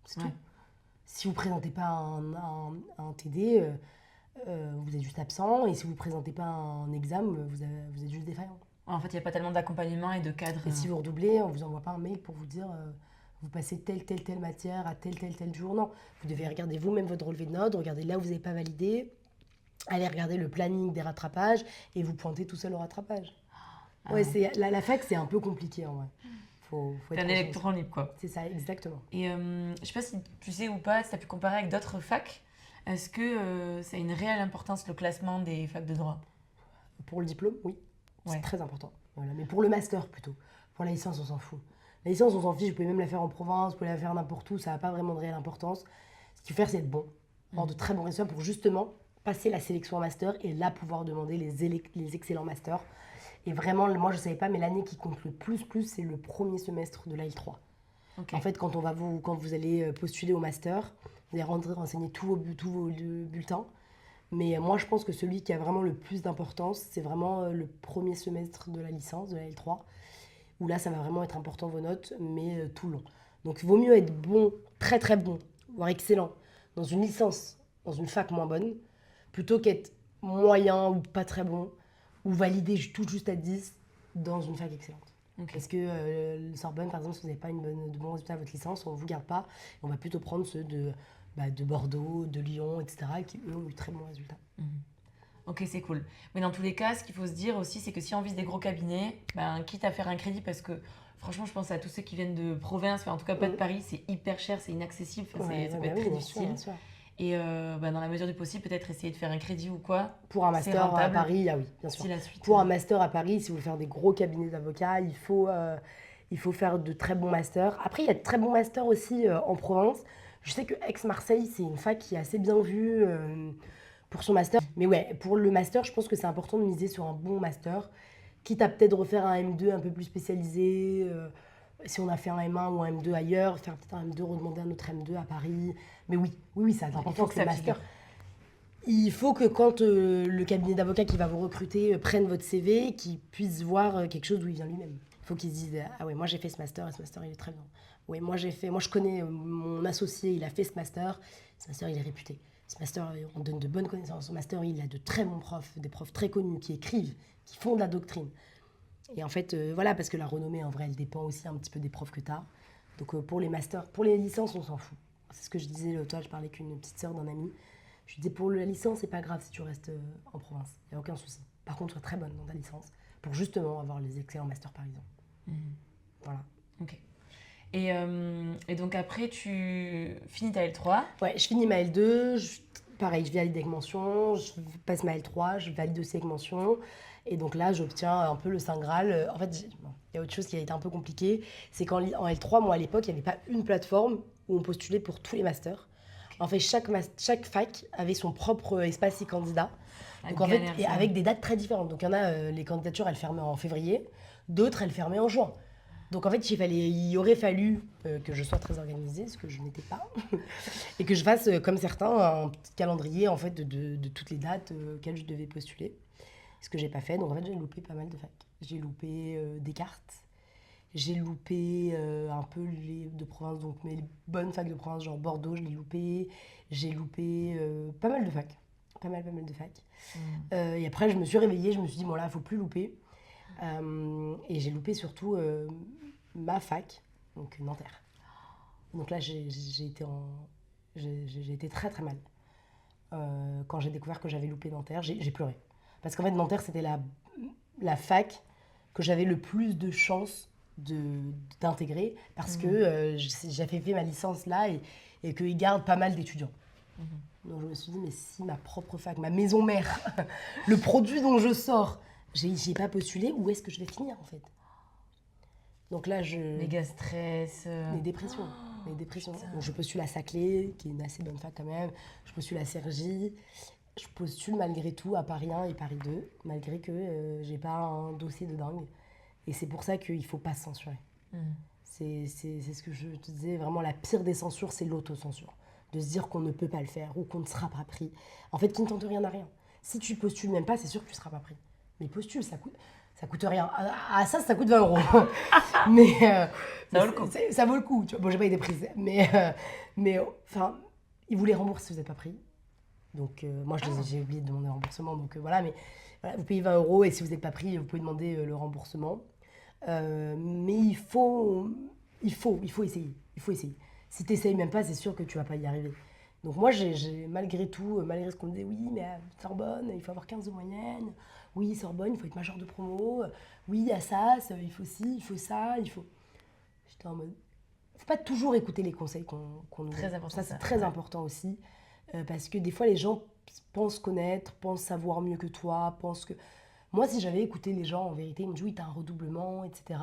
C'est Ouais. tout. Si vous ne présentez pas un TD, vous êtes juste absent. Et si vous ne présentez pas un examen, vous êtes juste défaillant. En fait, il n'y a pas tellement d'accompagnement et de cadre. Et si vous redoublez, on ne vous envoie pas un mail pour vous dire vous passez telle matière à tel jour. Non, vous devez regarder vous-même votre relevé de notes, regarder là où vous n'avez pas validé, aller regarder le planning des rattrapages et vous pointer tout seul au rattrapage. Ouais, la fac, c'est un peu compliqué en vrai. Faut T'es être un conscient. électron libre, quoi. C'est ça, exactement. Et je sais pas si tu sais ou pas, si tu as pu comparer avec d'autres facs, est-ce que ça a une réelle importance le classement des facs de droit? Pour le diplôme, oui, c'est Ouais. très important. Voilà. Mais pour le master plutôt. Pour la licence, on s'en fout. La licence, on s'en fiche, vous pouvez même la faire en province, vous pouvez la faire n'importe où, ça n'a pas vraiment de réelle importance. Ce qu'il faut faire, c'est être bon, avoir de très bons résultats pour justement passer la sélection en master et là pouvoir demander les excellents masters. Et vraiment, moi je ne savais pas, mais l'année qui compte le plus, c'est le premier semestre de l'AL3. Ok. En fait, quand vous allez postuler au master, vous allez renseigner tous vos bulletins. Mais moi, je pense que celui qui a vraiment le plus d'importance, c'est vraiment le premier semestre de la licence, de la L3, où là, ça va vraiment être important vos notes, mais tout le long. Donc, il vaut mieux être bon, très très bon, voire excellent, dans une licence, dans une fac moins bonne, plutôt qu'être moyen ou pas très bon, ou valider tout juste à 10 dans une fac excellente. Ok. Parce que le Sorbonne, par exemple, si vous n'avez pas de bons résultats à votre licence, on ne vous garde pas. On va plutôt prendre ceux de Bordeaux, de Lyon, etc., qui eux ont eu très bons résultats. Ok, c'est cool. Mais dans tous les cas, ce qu'il faut se dire aussi, c'est que si on vise des gros cabinets, ben, quitte à faire un crédit, parce que franchement, je pense à tous ceux qui viennent de province, enfin, en tout cas pas de Paris, c'est hyper cher, c'est inaccessible, enfin, ça peut être très difficile. Bien sûr. Et ben, dans la mesure du possible, peut-être essayer de faire un crédit ou quoi. Pour un C'est master à rentable. Paris, ah oui, bien sûr. Si la suite. Pour un master à Paris, si vous voulez faire des gros cabinets d'avocats, il faut faire de très bons masters. Après, il y a de très bons masters aussi en province. Je sais que Aix-Marseille, c'est une fac qui est assez bien vue pour son master. Mais ouais, pour le master, je pense que c'est important de miser sur un bon master, quitte à peut-être refaire un M2 un peu plus spécialisé. Si on a fait un M1 ou un M2 ailleurs, faire peut-être un M2, redemander un autre M2 à Paris. Mais oui, ça a de Il faut l'importance que le ça master. figure. Il faut que quand le cabinet d'avocats qui va vous recruter prenne votre CV, qu'il puisse voir quelque chose d'où il vient lui-même. Il faut qu'il se dise ah ouais, moi j'ai fait ce master et ce master il est très bien. Ouais, moi je connais mon associé, il a fait ce master il est réputé. Ce master, on donne de bonnes connaissances. Ce master, il a de très bons profs, des profs très connus qui écrivent, qui font de la doctrine. Et en fait, voilà, parce que la renommée, en vrai, elle dépend aussi un petit peu des profs que tu as. Donc pour les masters, pour les licences, on s'en fout. C'est ce que je disais l'autre fois, je parlais avec une petite sœur d'un ami. Je lui disais, pour la licence, c'est pas grave si tu restes en province. Il n'y a aucun souci. Par contre, sois très bonne dans ta licence pour justement avoir les excellents masters parisiens. Voilà. Ok. Et donc après, tu finis ta L3. Ouais, je finis ma L2. Pareil, je valide avec mention. Je passe ma L3, je valide aussi avec mention. Et donc là, j'obtiens un peu le Saint Graal. En fait, il y a autre chose qui a été un peu compliqué. C'est qu'en L3, moi, à l'époque, il n'y avait pas une plateforme où on postulait pour tous les masters. En fait, chaque fac avait son propre espace e-candidat. Donc en fait, et avec des dates très différentes. Donc il y en a, les candidatures, elles fermaient en février. D'autres, elles fermaient en juin. Donc en fait, il aurait fallu que je sois très organisée, ce que je n'étais pas, et que je fasse, comme certains, un petit calendrier en fait, de toutes les dates auxquelles je devais postuler. Ce que j'ai pas fait. Donc en fait, j'ai loupé pas mal de facs. J'ai loupé Descartes. J'ai loupé un peu les de province, donc mes bonnes facs de province, genre Bordeaux, je l'ai loupé. J'ai loupé pas mal de facs. Pas mal de facs. Et après, je me suis réveillée, je me suis dit, bon là, il ne faut plus louper. Et j'ai loupé surtout ma fac, donc Nanterre. Donc là, j'ai été très très mal. Quand j'ai découvert que j'avais loupé Nanterre, j'ai pleuré. Parce qu'en fait, Nanterre, c'était la fac que j'avais le plus de chances d'intégrer parce que j'avais fait ma licence là et qu'ils gardent pas mal d'étudiants. Donc je me suis dit, mais si ma propre fac, ma maison mère, le produit dont je sors, j'ai pas postulé, où est-ce que je vais finir en fait? Donc là, Méga stress. Les dépressions. Donc je postule à Saclay, qui est une assez bonne fac quand même. Je postule à Cergy. Je postule malgré tout à Paris 1 et Paris 2, malgré que j'ai pas un dossier de dingue. Et c'est pour ça qu'il faut pas se censurer. C'est ce que je te disais, vraiment la pire des censures, c'est l'autocensure. De se dire qu'on ne peut pas le faire ou qu'on ne sera pas pris. En fait, qui ne tente rien n'a rien. Si tu postules même pas, c'est sûr que tu ne seras pas pris. Mais postule, ça Ça coûte rien. Ça coûte 20 euros. Mais ça vaut le coup. Ça vaut le coup. Tu vois. Bon, j'ai pas été prise. Mais enfin, ils vous les remboursent si vous n'êtes pas pris. Donc, moi, j'ai oublié de demander le remboursement. Donc, voilà. Mais voilà, vous payez 20 euros et si vous n'êtes pas pris, vous pouvez demander le remboursement. Mais il faut essayer. Il faut essayer. Si tu n'essayes même pas, c'est sûr que tu vas pas y arriver. Donc moi, malgré tout, malgré ce qu'on me disait, oui, mais à Sorbonne, il faut avoir 15 de moyenne. Oui, Sorbonne, il faut être major de promo. Oui, à SAS, il faut ci, il faut ça, il faut... J'étais en mode... Il ne faut pas toujours écouter les conseils qu'on nous Très donne. important. Ça, c'est très important aussi. Parce que des fois, les gens pensent connaître, pensent savoir mieux que toi, pensent que... Moi, si j'avais écouté les gens, en vérité, ils me disent, oui, t'as un redoublement, etc.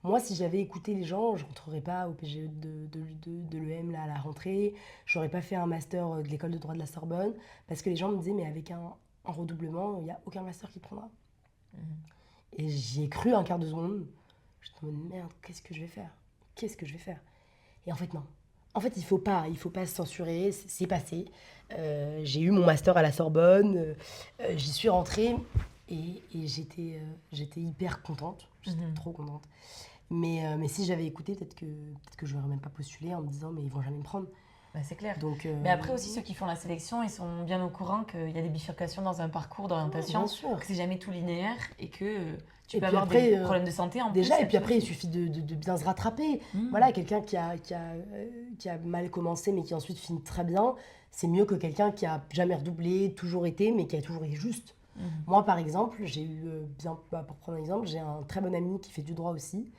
Moi, si j'avais écouté les gens, je ne rentrerais pas au PGE de l'EM là, à la rentrée. Je n'aurais pas fait un master de l'école de droit de la Sorbonne. Parce que les gens me disaient, mais avec un redoublement, il n'y a aucun master qui te prendra. Et j'y ai cru un quart de seconde. Je me dis, merde, qu'est-ce que je vais faire? Qu'est-ce que je vais faire? Et en fait, non. En fait, il faut pas se censurer, c'est passé. J'ai eu mon master à la Sorbonne, j'y suis rentrée et j'étais hyper contente. J'étais trop contente. Mais si j'avais écouté, peut-être que je n'aurais même pas postulé en me disant mais ils vont jamais me prendre. Bah, c'est clair. Donc, mais après aussi, ceux qui font la sélection, ils sont bien au courant qu'il y a des bifurcations dans un parcours d'orientation, que c'est jamais tout linéaire et que tu peux avoir des problèmes de santé en déjà, plus. Et puis après, il suffit de bien se rattraper. Voilà, quelqu'un qui a mal commencé mais qui ensuite finit très bien, c'est mieux que quelqu'un qui a jamais redoublé, toujours été, mais qui a toujours été juste. Moi, par exemple, j'ai eu, pour prendre un exemple, j'ai un très bon ami qui fait du droit aussi,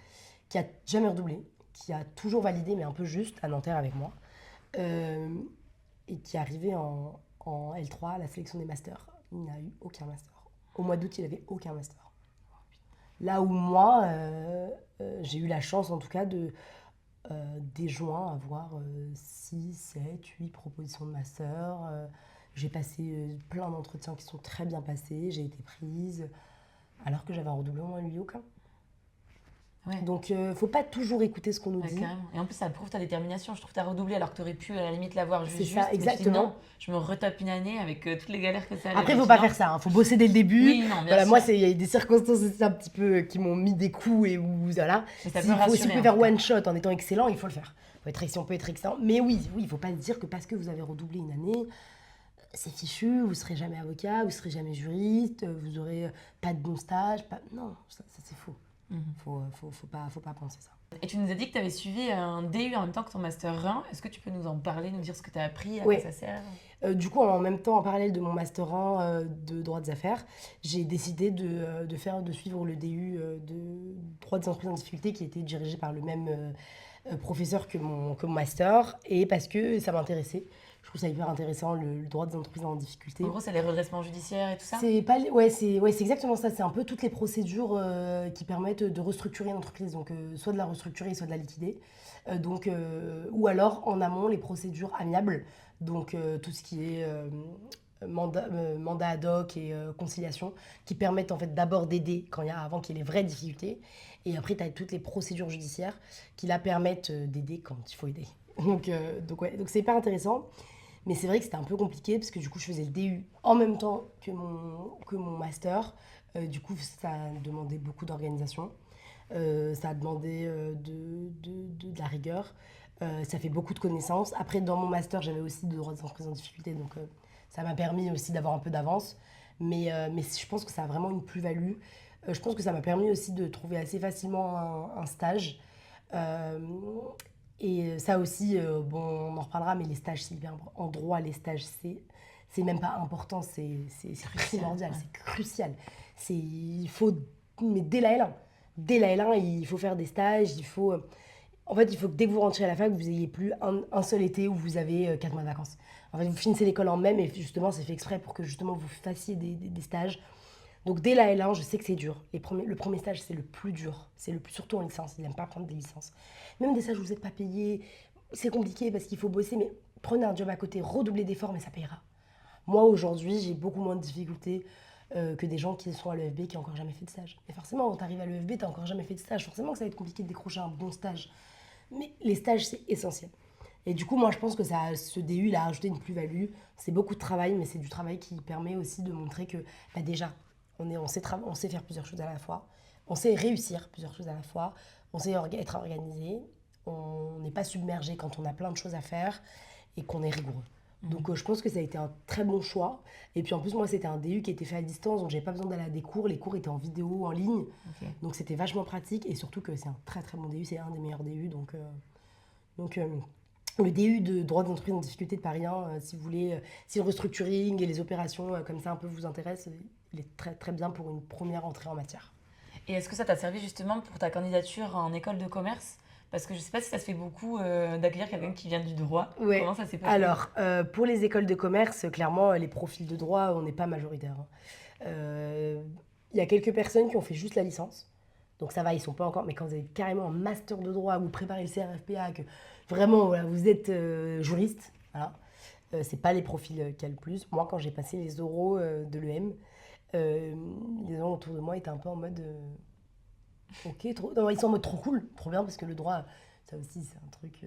qui a jamais redoublé, qui a toujours validé, mais un peu juste, à Nanterre avec moi, et qui est arrivé en L3 à la sélection des masters. Il n'a eu aucun master. Au mois d'août, il n'avait aucun master. Là où moi, j'ai eu la chance, en tout cas, dès juin, avoir 6, 7, 8 propositions de master. J'ai passé plein d'entretiens qui sont très bien passés. J'ai été prise, alors que j'avais un redoublement, lui, aucun. Ouais. Donc, faut pas toujours écouter ce qu'on nous dit. Carrément. Et en plus, ça prouve ta détermination. Je trouve que tu as redoublé alors que tu aurais pu, à la limite, l'avoir juste. C'est ça, exactement. Non, je me retape une année avec toutes les galères que ça a. Après, faut pas faire ça. Faut bosser dès le début. Oui, non, bien voilà, sûr. moi, il y a des circonstances aussi un petit peu qui m'ont mis des coups et où, voilà. Mais ça si on peut faire one shot en étant excellent, il faut le faire. Si on peut être excellent. Mais oui, il faut pas se dire que parce que vous avez redoublé une année, c'est fichu, vous serez jamais avocat, vous serez jamais juriste, vous aurez pas de bon stage. Non, ça c'est faux. Faut pas penser ça. Et tu nous as dit que tu avais suivi un DU en même temps que ton Master 1. Est-ce que tu peux nous en parler, nous dire ce que tu as appris, à quoi ça sert? Du coup, en même temps, en parallèle de mon Master 1 de droit des affaires, j'ai décidé de suivre le DU de droit des entreprises en difficulté qui était dirigé par le même professeur que mon Master, et parce que ça m'intéressait. Je trouve ça hyper intéressant, le droit des entreprises en difficulté. En gros, c'est les redressements judiciaires et tout ça? C'est exactement ça. C'est un peu toutes les procédures qui permettent de restructurer une entreprise. Donc, soit de la restructurer, soit de la liquider. Ou alors, en amont, les procédures amiables. Donc, tout ce qui est mandat ad hoc et conciliation, qui permettent en fait d'abord d'aider avant qu'il y ait les vraies difficultés. Et après, tu as toutes les procédures judiciaires qui la permettent d'aider quand il faut aider. Donc c'est hyper intéressant. Mais c'est vrai que c'était un peu compliqué parce que du coup, je faisais le DU en même temps que mon master. Du coup, ça a demandé beaucoup d'organisation. Ça a demandé de la rigueur. Ça fait beaucoup de connaissances. Après, dans mon master, j'avais aussi de droit des entreprises en difficulté. Donc, ça m'a permis aussi d'avoir un peu d'avance. Mais je pense que ça a vraiment une plus-value. Je pense que ça m'a permis aussi de trouver assez facilement un stage. Et ça aussi, on en reparlera, mais les stages, c'est bien. En droit, les stages, c'est même pas important, c'est primordial, c'est crucial. Il faut, mais dès la L1, il faut faire des stages, en fait, il faut que dès que vous rentrez à la fac, vous n'ayez plus un seul été où vous avez 4 mois de vacances. En fait, vous finissez l'école en mai, mais justement, c'est fait exprès pour que justement vous fassiez des stages. Donc dès la L1, je sais que c'est dur. Le premier stage, c'est le plus dur. Surtout en licence, ils n'aiment pas prendre des licences. Même des stages où vous n'êtes pas payé, c'est compliqué parce qu'il faut bosser, mais prenez un job à côté, redoublez d'efforts, mais ça payera. Moi, aujourd'hui, j'ai beaucoup moins de difficultés que des gens qui sont à l'EFB qui n'ont encore jamais fait de stage. Et forcément, quand tu arrives à l'EFB, tu n'as encore jamais fait de stage. Forcément que ça va être compliqué de décrocher un bon stage. Mais les stages, c'est essentiel. Et du coup, moi, je pense que ce DU, il a rajouté une plus-value. C'est beaucoup de travail, mais c'est du travail qui permet aussi de montrer que déjà, on sait faire plusieurs choses à la fois, on sait réussir plusieurs choses à la fois, on sait être organisé, on n'est pas submergé quand on a plein de choses à faire et qu'on est rigoureux. Donc je pense que ça a été un très bon choix. Et puis en plus, moi, c'était un DU qui était fait à distance, donc j'avais pas besoin d'aller à des cours. Les cours étaient en vidéo, en ligne. Donc c'était vachement pratique. Et surtout que c'est un très très bon DU, c'est un des meilleurs DU. Donc le DU de droit d'entreprise en difficulté de Paris 1, si vous voulez, si le restructuring et les opérations comme ça un peu vous intéressent, il est très très bien pour une première entrée en matière. Et est-ce que ça t'a servi justement pour ta candidature en école de commerce? Parce que je sais pas si ça se fait beaucoup d'accueillir quelqu'un qui vient du droit. Ouais. Comment ça s'est passé? Alors, pour les écoles de commerce, clairement, les profils de droit, on n'est pas majoritaire. Il y a quelques personnes qui ont fait juste la licence. Donc ça va, ils sont pas encore. Mais quand vous avez carrément un master de droit, vous préparez le CRFPA, que vraiment voilà, vous êtes juriste, voilà, c'est pas les profils qu'il y a le plus. Moi, quand j'ai passé les oraux de l'EM, les gens autour de moi étaient un peu en mode ok, non, ils sont en mode trop cool, trop bien, parce que le droit, ça aussi, c'est un truc.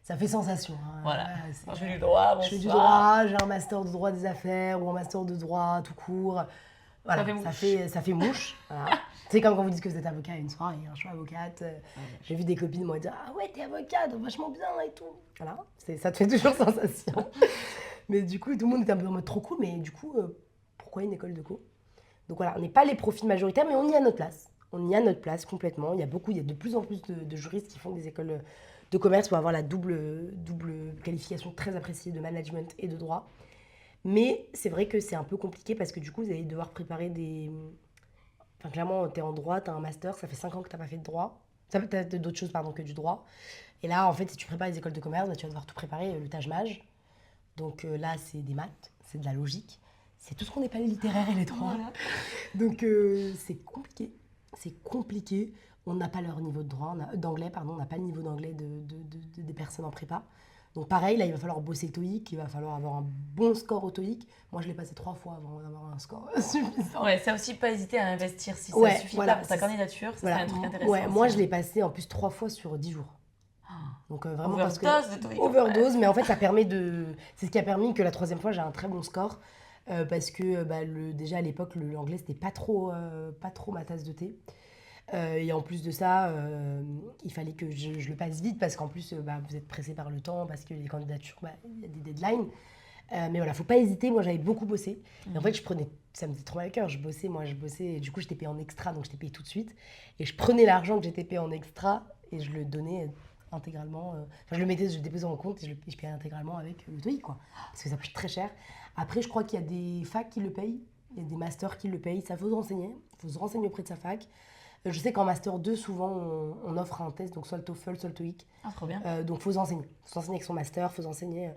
Ça fait sensation. Hein. Voilà. Je fais du droit, bonsoir. Je fais du droit, j'ai un master de droit des affaires ou un master de droit tout court. Voilà, ça fait mouche. Voilà. C'est comme quand vous dites que vous êtes avocat une soirée, hein, je suis avocate. J'ai vu des copines moi dire ah ouais, t'es avocate, vachement bien et tout. Voilà, ça te fait toujours sensation. Mais du coup, tout le monde est un peu en mode trop cool, mais du coup, pourquoi une école de co? Donc voilà, on n'est pas les profils majoritaires, mais on y a notre place. On y a notre place complètement. Il y a de plus en plus de juristes qui font des écoles de commerce pour avoir la double qualification très appréciée de management et de droit. Mais c'est vrai que c'est un peu compliqué parce que du coup, vous allez devoir préparer des... Enfin, clairement, tu es en droit, tu as un master, ça fait 5 ans que tu n'as pas fait de droit. Ça peut être d'autres choses, pardon, que du droit. Et là, en fait, si tu prépares les écoles de commerce, bah, tu vas devoir tout préparer, le Taj-Maj. Donc là, c'est des maths, c'est de la logique. C'est tout ce qu'on n'est pas les littéraires et les droits. Voilà. Donc c'est compliqué. C'est compliqué. On n'a pas leur niveau de droit, d'anglais, pardon, on n'a pas le niveau d'anglais des personnes en prépa. Donc pareil, là, il va falloir bosser le TOEIC, il va falloir avoir un bon score au TOEIC. Moi, je l'ai passé 3 fois avant d'avoir un score suffisant. Ouais, ça aussi, pas hésiter à investir si ça suffit pas pour ta candidature, ça serait un truc intéressant. Ouais, moi, je l'ai passé en plus 3 fois sur 10 jours. Donc vraiment overdose parce que de TOEIC. Overdose, mais en fait, ça permet de... C'est ce qui a permis que la 3e fois, j'ai un très bon score. Parce que déjà à l'époque, l'anglais, c'était pas trop ma tasse de thé. Et en plus de ça, il fallait que je le passe vite parce qu'en plus, vous êtes pressé par le temps, parce que les candidatures, il y a des deadlines. Mais voilà, faut pas hésiter. Moi, j'avais beaucoup bossé. Et en fait, ça me faisait trop mal au cœur. Je bossais. Et du coup, j'étais payée en extra, donc j'étais payée tout de suite. Et je prenais l'argent que j'étais payée en extra et je le donnais intégralement. Je le mettais, je le déposais en compte et je payais intégralement avec le TOEIC, quoi. Parce que ça coûte très cher. Après, je crois qu'il y a des facs qui le payent. Il y a des masters qui le payent. Ça, faut se renseigner. Il faut se renseigner auprès de sa fac. Je sais qu'en Master 2, souvent, on offre un test, donc soit le TOEFL, soit le TOEIC. Ah, trop bien. Donc, il faut s'enseigner. Il faut s'enseigner avec son Master, il faut s'enseigner.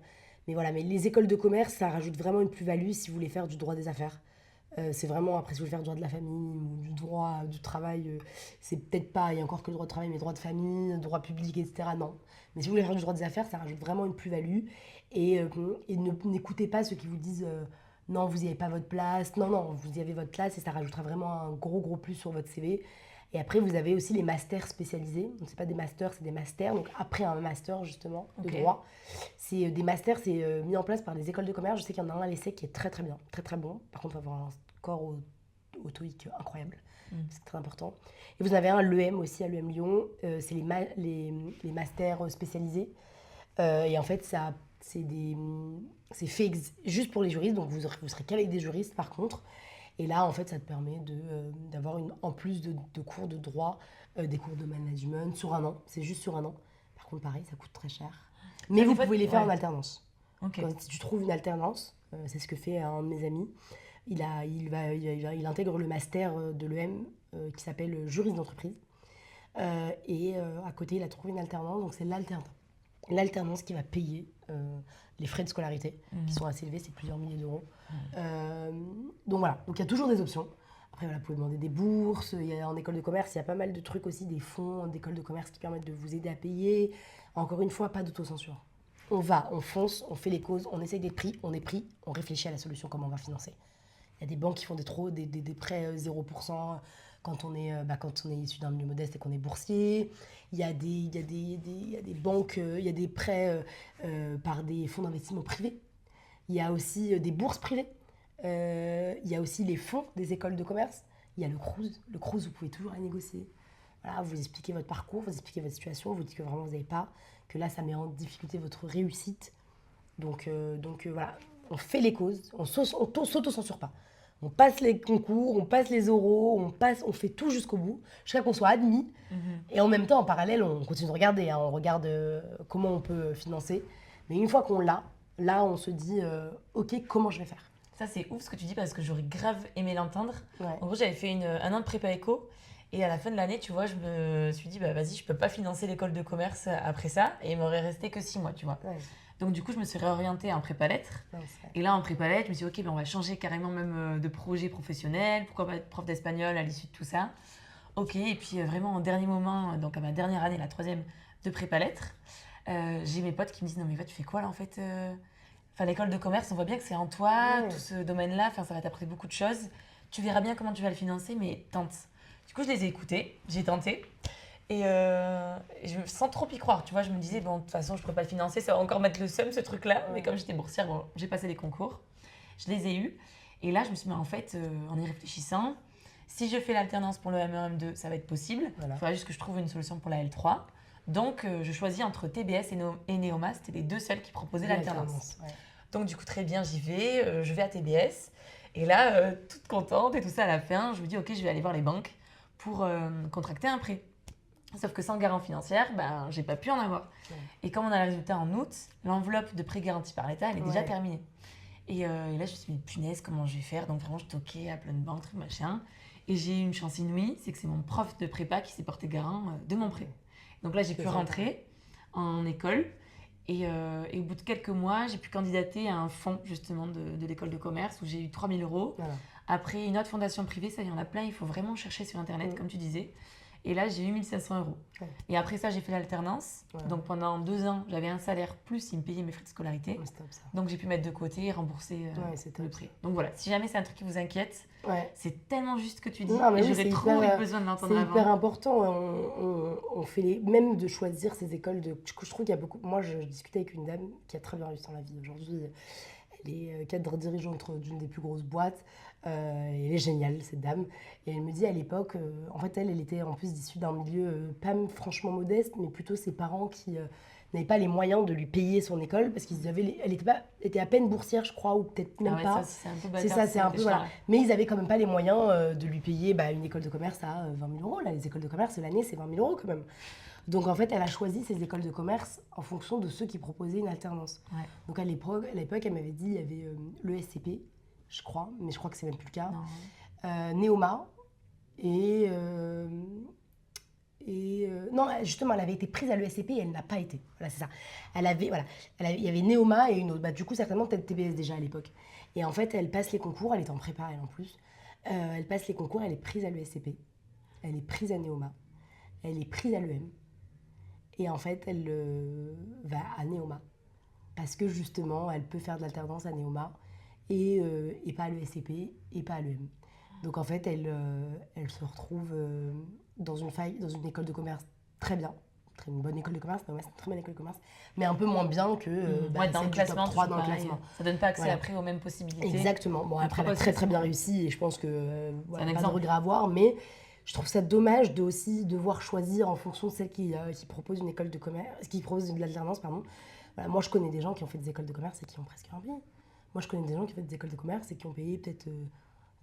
Mais voilà, mais les écoles de commerce, ça rajoute vraiment une plus-value si vous voulez faire du droit des affaires. C'est vraiment, après, si vous voulez faire du droit de la famille ou du droit du travail, c'est peut-être pas, il y a encore que le droit de travail, mais droit de famille, droit public, etc. Non. Mais si vous voulez faire du droit des affaires, ça rajoute vraiment une plus-value. Et n'écoutez pas ceux qui vous disent non, vous n'y avez pas votre place. Non, vous y avez votre place et ça rajoutera vraiment un gros plus sur votre CV. Et après, vous avez aussi les masters spécialisés. Donc, ce n'est pas des masters, c'est des masters. Donc, après un master, justement, de droit, c'est des masters, c'est mis en place par des écoles de commerce. Je sais qu'il y en a un à l'ESSEC qui est très, très bien, très, très bon. Par contre, il faut avoir un score au TOEIC incroyable. C'est très important. Et vous avez un, l'EM aussi, à l'EM Lyon. C'est les masters spécialisés. Et en fait, c'est fait juste pour les juristes. Donc, vous serez qu'avec des juristes, par contre. Et là, en fait, ça te permet d'avoir en plus de cours de droit, des cours de management sur un an. C'est juste sur un an. Par contre, pareil, ça coûte très cher. Mais vous pouvez les faire en alternance. Okay. Si tu trouves une alternance, c'est ce que fait un de mes amis. Il intègre le master de l'EM qui s'appelle juriste d'entreprise. Et à côté, il a trouvé une alternance. Donc, c'est l'alternance qui va payer les frais de scolarité, qui sont assez élevés, c'est plusieurs milliers d'euros. Donc voilà, donc il y a toujours des options. Après, voilà, vous pouvez demander des bourses. En école de commerce, il y a pas mal de trucs aussi, des fonds d'école de commerce qui permettent de vous aider à payer. Encore une fois, pas d'autocensure. On fonce, on fait les causes, on essaye d'être pris, on réfléchit à la solution, comment on va financer. Il y a des banques qui font des prêts 0% quand on est issu d'un milieu modeste et qu'on est boursier. Il y a des banques, il y a des prêts par des fonds d'investissement privés. Il y a aussi des bourses privées. Il y a aussi les fonds des écoles de commerce. Il y a le Crous. Le Crous, vous pouvez toujours aller négocier. Voilà, vous expliquez votre parcours, vous expliquez votre situation, vous dites que vraiment vous n'avez pas, que là, ça met en difficulté votre réussite. Donc voilà, on fait les causes, on s'auto-censure pas. On passe les concours, on passe les oraux, on fait tout jusqu'au bout, jusqu'à qu'on soit admis. Et en même temps, en parallèle, on continue de regarder, hein, on regarde comment on peut financer. Mais une fois qu'on l'a, là, on se dit, ok, comment je vais faire? Ça, c'est ouf ce que tu dis parce que j'aurais grave aimé l'entendre. Ouais. En gros, j'avais fait un an de prépa éco et à la fin de l'année, tu vois, je me suis dit, bah vas-y, je peux pas financer l'école de commerce après ça et il m'aurait resté que 6 mois, tu vois. Ouais. Donc du coup, je me suis réorientée en prépa lettres. Non, Et là, en prépa lettres, je me suis dit, ok, ben, on va changer carrément même de projet professionnel. Pourquoi pas être prof d'espagnol à l'issue de tout ça? Ok, et puis vraiment en dernier moment, donc à ma dernière année, la troisième de prépa lettres, j'ai mes potes qui me disent, non mais Eva, tu fais quoi là en fait Enfin, l'école de commerce, on voit bien que c'est en toi, Ouais. tout ce domaine-là, enfin, ça va t'apporter beaucoup de choses. Tu verras bien comment tu vas le financer, mais tente. Du coup, je les ai écoutés, j'ai tenté. Et sans trop y croire, tu vois, je me disais, bon, de toute façon, je ne pourrais pas le financer, ça va encore mettre le seum, ce truc-là. Ouais. Mais comme j'étais boursière, bon, j'ai passé les concours, je les ai eus. Et là, je me suis dit, mais en fait, en y réfléchissant, si je fais l'alternance pour le M1, M2, ça va être possible. Voilà. Il faudra juste que je trouve une solution pour la L3. Donc, je choisis entre TBS et Neoma, c'était les deux seuls qui proposaient l'alternance. Ouais. Donc, du coup, très bien, j'y vais, je vais à TBS. Et là, toute contente et tout ça à la fin, je me dis, ok, je vais aller voir les banques pour contracter un prêt. Sauf que sans garantie financière, ben, j'ai pas pu en avoir. Ouais. Et comme on a le résultat en août, l'enveloppe de prêt garanti par l'État, elle est déjà Ouais. terminée. Et là, je me suis dit, punaise, comment je vais faire? Donc vraiment, je toquais à plein de banques, truc machin. Et j'ai eu une chance inouïe, c'est que c'est mon prof de prépa qui s'est porté garant de mon prêt. Donc là, j'ai pu rentrer en école. Et au bout de quelques mois, j'ai pu candidater à un fonds justement de l'école de commerce où j'ai eu 3 000 €. Voilà. Après, une autre fondation privée, ça, il y en a plein, il faut vraiment chercher sur Internet, comme tu disais. Et là, j'ai eu 1 500 €. Ouais. Et après ça, j'ai fait l'alternance. Ouais. Donc pendant 2 ans, j'avais un salaire plus, ils me payaient mes frais de scolarité. Ouais, c'est top, ça. Donc j'ai pu mettre de côté et rembourser Ouais, c'est top, le prêt. Donc voilà, si jamais c'est un truc qui vous inquiète, Ouais. c'est tellement juste ce que tu dis. Non, mais et oui, j'aurais c'est trop hyper, eu besoin de l'entendre C'est avant. hyper important. On fait même de choisir ces écoles de. Je trouve qu'il y a beaucoup. Moi, je discutais avec une dame qui a très bien réussi dans la vie. Aujourd'hui, elle est cadre dirigeante d'une des plus grosses boîtes. Elle est géniale, cette dame. Et elle me dit à l'époque, en fait, elle était en plus issue d'un milieu pas franchement modeste, mais plutôt ses parents qui n'avaient pas les moyens de lui payer son école parce qu'ils avaient, elle était à peine boursière, je crois, ou peut-être même ouais, pas. Ça, c'est un peu C'est bâtard, ça, c'est un peu cher. voilà. Mais ils avaient quand même pas les moyens de lui payer une école de commerce à 20 000 €. Là, les écoles de commerce, l'année, c'est 20 000 € quand même. Donc en fait, elle a choisi ces écoles de commerce en fonction de ceux qui proposaient une alternance. Ouais. Donc à l'époque, elle m'avait dit, il y avait l'ESCP, je crois, mais je crois que c'est même plus le cas. Neoma et non, justement, elle avait été prise à l'ESCP et elle n'a pas été. Voilà, c'est ça. Il y avait Neoma et une autre. Du coup, certainement peut-être TBS déjà à l'époque. Et en fait, elle passe les concours, elle est en prépa, elle en plus. Elle passe les concours, elle est prise à l'ESCP. Elle est prise à Neoma. Elle est prise à l'EM. Et en fait, elle va à Neoma. Parce que justement, elle peut faire de l'alternance à Neoma et pas à l'ESCP et pas à l'EM. Donc en fait, elle se retrouve dans une école de commerce très bien, une bonne école de commerce, mais ouais, c'est une très bonne école de commerce, mais un peu moins bien que dans le classement, top 3 dans le classement. Ça donne pas accès Voilà. après aux mêmes possibilités. Exactement. Bon, après, elle a très très bien réussi et je pense que pas de regret à avoir, mais je trouve ça dommage de aussi devoir choisir en fonction de celle qui propose une école de commerce, qui propose de l'alternance, pardon. Voilà, moi, je connais des gens qui ont fait des écoles de commerce et qui ont presque rien payé. Moi, je connais des gens qui ont fait des écoles de commerce et qui ont payé peut-être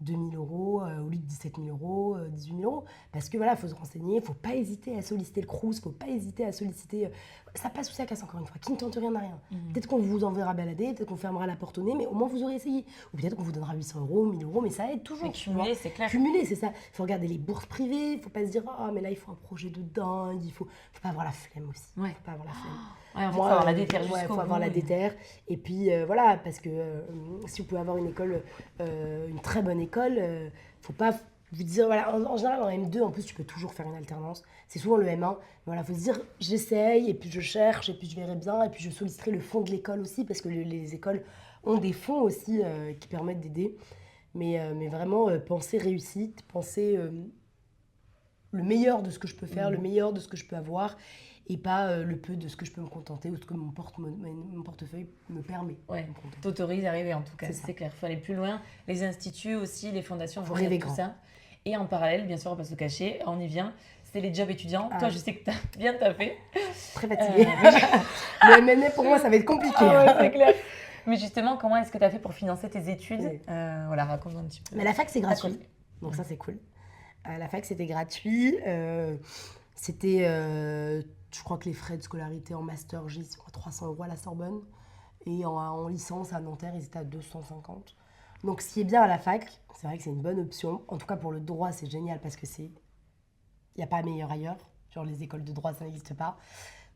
2 000 € au lieu de 17 000 €, 18 000 €. Parce que voilà, il faut se renseigner, il ne faut pas hésiter à solliciter le Crous, il ne faut pas hésiter à solliciter. Ça passe ou ça casse, encore une fois, qui ne tente rien n'a rien. Peut-être qu'on vous enverra balader, peut-être qu'on fermera la porte au nez, mais au moins vous aurez essayé. Ou peut-être qu'on vous donnera 800 €, 1 000 €, mais ça aide toujours. Mais cumuler, c'est clair. Cumuler, c'est ça. Il faut regarder les bourses privées, il ne faut pas se dire ah, mais là, il faut un projet de dingue, il faut pas avoir la flemme aussi. Ouais. Il faut pas avoir la flemme. Ouais, en fait, il faut avoir la déterre jusqu'au bout. Il faut avoir la déterre. Et puis voilà, parce que si vous pouvez avoir une école, une très bonne école, faut pas vous dire, voilà, en général en M2, en plus tu peux toujours faire une alternance. C'est souvent le M1. Voilà, faut se dire, j'essaye, et puis je cherche, et puis je verrai bien, et puis je solliciterai le fonds de l'école aussi, parce que les écoles ont des fonds aussi qui permettent d'aider. Mais vraiment, penser réussite, penser le meilleur de ce que je peux faire, le meilleur de ce que je peux avoir. et pas le peu de ce que je peux me contenter ou ce que mon portefeuille me permet. Ouais, t'autorise à rêver en tout cas, c'est clair. Il faut aller plus loin. Les instituts aussi, les fondations, faut rêver tout ça. Et en parallèle, bien sûr, on va pas se le cacher, on y vient. C'était les jobs étudiants. Toi, je sais que tu as bien taffé. Très fatiguée. Le MNE, pour moi, ça va être compliqué. Ah ouais, c'est clair. Mais justement, comment est-ce que tu as fait pour financer tes études? Voilà, raconte-moi un petit peu. Mais la fac, c'est gratuit. Donc ça, c'est cool. La fac, c'était gratuit. C'était, je crois que les frais de scolarité en master J, c'est 300 € à la Sorbonne. Et en licence à Nanterre, ils étaient à 250. Donc ce qui est bien à la fac, c'est vrai que c'est une bonne option. En tout cas, pour le droit, c'est génial parce que il n'y a pas meilleur ailleurs. Genre les écoles de droit, ça n'existe pas.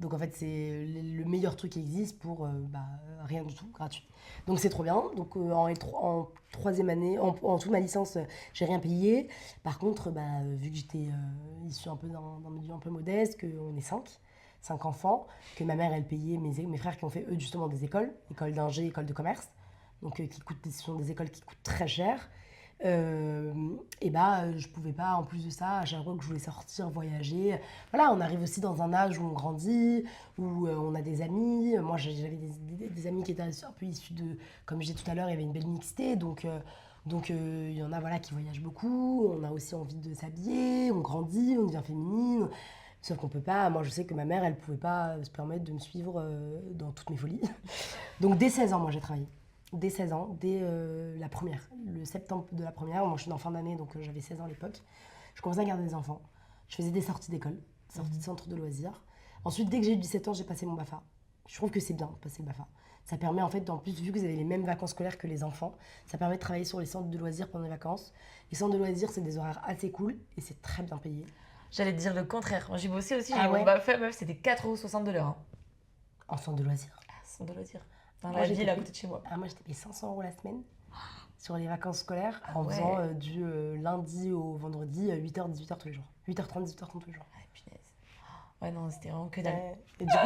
Donc en fait, c'est le meilleur truc qui existe pour rien du tout, gratuit. Donc c'est trop bien. Donc en troisième année, en toute ma licence, j'ai rien payé. Par contre, vu que j'étais issue un peu d'un milieu un peu modeste, qu'on est 5 enfants, que ma mère, elle payait mes frères qui ont fait eux justement des écoles d'ingé, école de commerce, donc ce sont des écoles qui coûtent très cher. Je pouvais pas, en plus de ça, à chaque fois que je voulais sortir, voyager. Voilà, on arrive aussi dans un âge où on grandit, où on a des amis. Moi, j'avais des amis qui étaient un peu issus de, comme je disais tout à l'heure, il y avait une belle mixité, donc il y en a qui voyagent beaucoup. On a aussi envie de s'habiller, on grandit, on devient féminine. Sauf qu'on peut pas, moi je sais que ma mère, elle pouvait pas se permettre de me suivre dans toutes mes folies. Donc dès 16 ans, moi j'ai travaillé. Dès 16 ans, dès la première, le septembre de la première, moi je suis en fin d'année, donc j'avais 16 ans à l'époque. Je commençais à garder des enfants. Je faisais des sorties d'école, sorties de centre de loisirs. Ensuite, dès que j'ai eu 17 ans, j'ai passé mon BAFA. Je trouve que c'est bien de passer le BAFA. Ça permet en fait, en plus, vu que vous avez les mêmes vacances scolaires que les enfants, ça permet de travailler sur les centres de loisirs pendant les vacances. Les centres de loisirs, c'est des horaires assez cool et c'est très bien payé. J'allais te dire le contraire. Moi, j'ai bossé aussi, j'ai mon BAFA, meuf, c'était 4,60 € de l'heure. Hein. En centre de loisirs? Centre de loisirs. Dans la ville à côté de chez moi. Moi, j'étais payée 500 € la semaine sur les vacances scolaires en faisant du lundi au vendredi, 8h, 18h tous les jours. 8h30, 18h30 tous les jours. Ah, punaise. Ouais, non, c'était vraiment que dalle. Et du coup,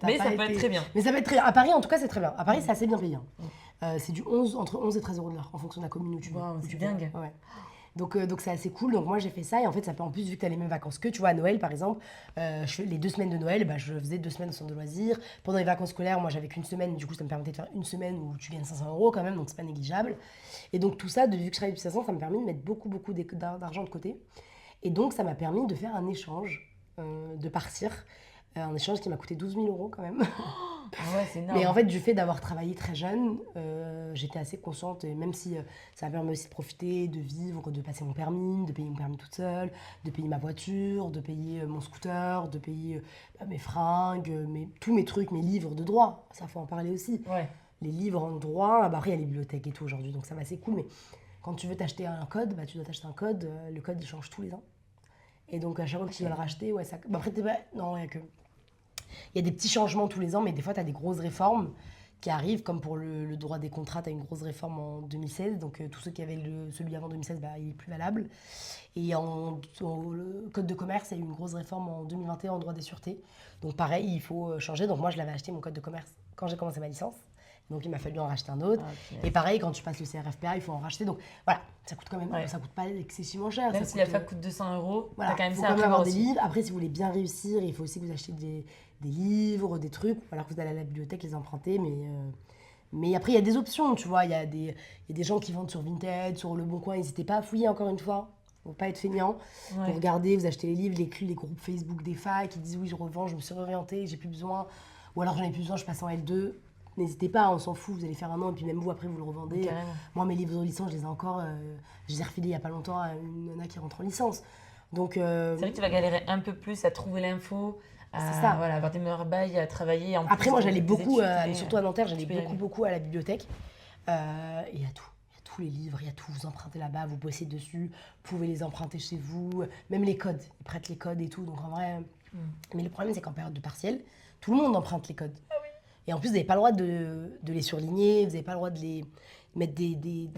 mais ça peut être très bien. Mais ça peut être très bien. À Paris, en tout cas, c'est très bien. À Paris, c'est assez bien payé. C'est entre 11 et 13 € de l'heure en fonction de la commune où tu vis. C'est dingue. Ouais. Donc c'est assez cool. Donc moi j'ai fait ça et en fait ça peut en plus vu que tu as les mêmes vacances que tu vois à Noël par exemple, les 2 semaines de Noël, je faisais 2 semaines au centre de loisirs. Pendant les vacances scolaires, moi j'avais qu'une semaine, du coup ça me permettait de faire une semaine où tu gagnes 500 € quand même, donc c'est pas négligeable. Et donc tout ça, vu que je travaillais depuis 16 ans, ça m'a permis de mettre beaucoup d'argent de côté. Et donc ça m'a permis de faire un échange, de partir. Un échange qui m'a coûté 12 000 € quand même. Ah ouais, c'est énorme. Mais en fait, du fait d'avoir travaillé très jeune, j'étais assez consciente, et même si ça m'a permis aussi de profiter, de vivre, de passer mon permis, de payer mon permis toute seule, de payer ma voiture, de payer mon scooter, de payer mes fringues, tous mes trucs, mes livres de droit. Ça, faut en parler aussi. Ouais. Les livres en droit, après, il y a les bibliothèques et tout aujourd'hui, donc ça va, c'est cool. Mais quand tu veux t'acheter un code, tu dois t'acheter un code. Le code, il change tous les ans. Et donc, à chaque fois que tu dois le racheter, ça... après, non, il y a que... Il y a des petits changements tous les ans, mais des fois, tu as des grosses réformes qui arrivent, comme pour le droit des contrats, tu as une grosse réforme en 2016. Donc, tous ceux qui avaient celui avant 2016, il est plus valable. Et le code de commerce, il y a eu une grosse réforme en 2021 en droit des sûretés. Donc, pareil, il faut changer. Donc, moi, je l'avais acheté, mon code de commerce, quand j'ai commencé ma licence. Donc, il m'a fallu en racheter un autre. Okay. Et pareil, quand tu passes le CRFPA, il faut en racheter. Donc, voilà, ça coûte quand même, ça coûte pas excessivement cher. Même si la fac coûte 200 €, voilà, t'as quand même faut ça à avoir aussi. des livres. Après, si vous voulez bien réussir, il faut aussi que vous achetiez des livres, des trucs, ou alors que vous allez à la bibliothèque les emprunter. Mais après, il y a des options, tu vois. Il y a des gens qui vendent sur Vinted, sur Le Bon Coin. N'hésitez pas à fouiller, encore une fois. Faut pas être feignant. Vous regardez, vous achetez les livres, les groupes Facebook des facs qui disent oui, je revends, je me suis réorientée, j'ai plus besoin. Ou alors j'en ai plus besoin, je passe en L2. N'hésitez pas, on s'en fout, vous allez faire un an et puis même vous après vous le revendez. Carrément. Moi mes livres de licence, je les ai encore, je les ai refilés il n'y a pas longtemps à une nana qui rentre en licence. Donc, c'est vrai que tu vas galérer un peu plus à trouver l'info, c'est ça. Voilà, avoir des meilleurs bails, à travailler. Après moi j'allais beaucoup, surtout à Nanterre, j'allais beaucoup à la bibliothèque. Et il y a tout. Il y a tous les livres, il y a tout, vous empruntez là-bas, vous bossez dessus, vous pouvez les emprunter chez vous, même les codes, ils prêtent les codes et tout. Donc en vrai, mais le problème c'est qu'en période de partiel, tout le monde emprunte les codes. Et en plus, vous n'avez pas le droit de les surligner, vous n'avez pas le droit de les mettre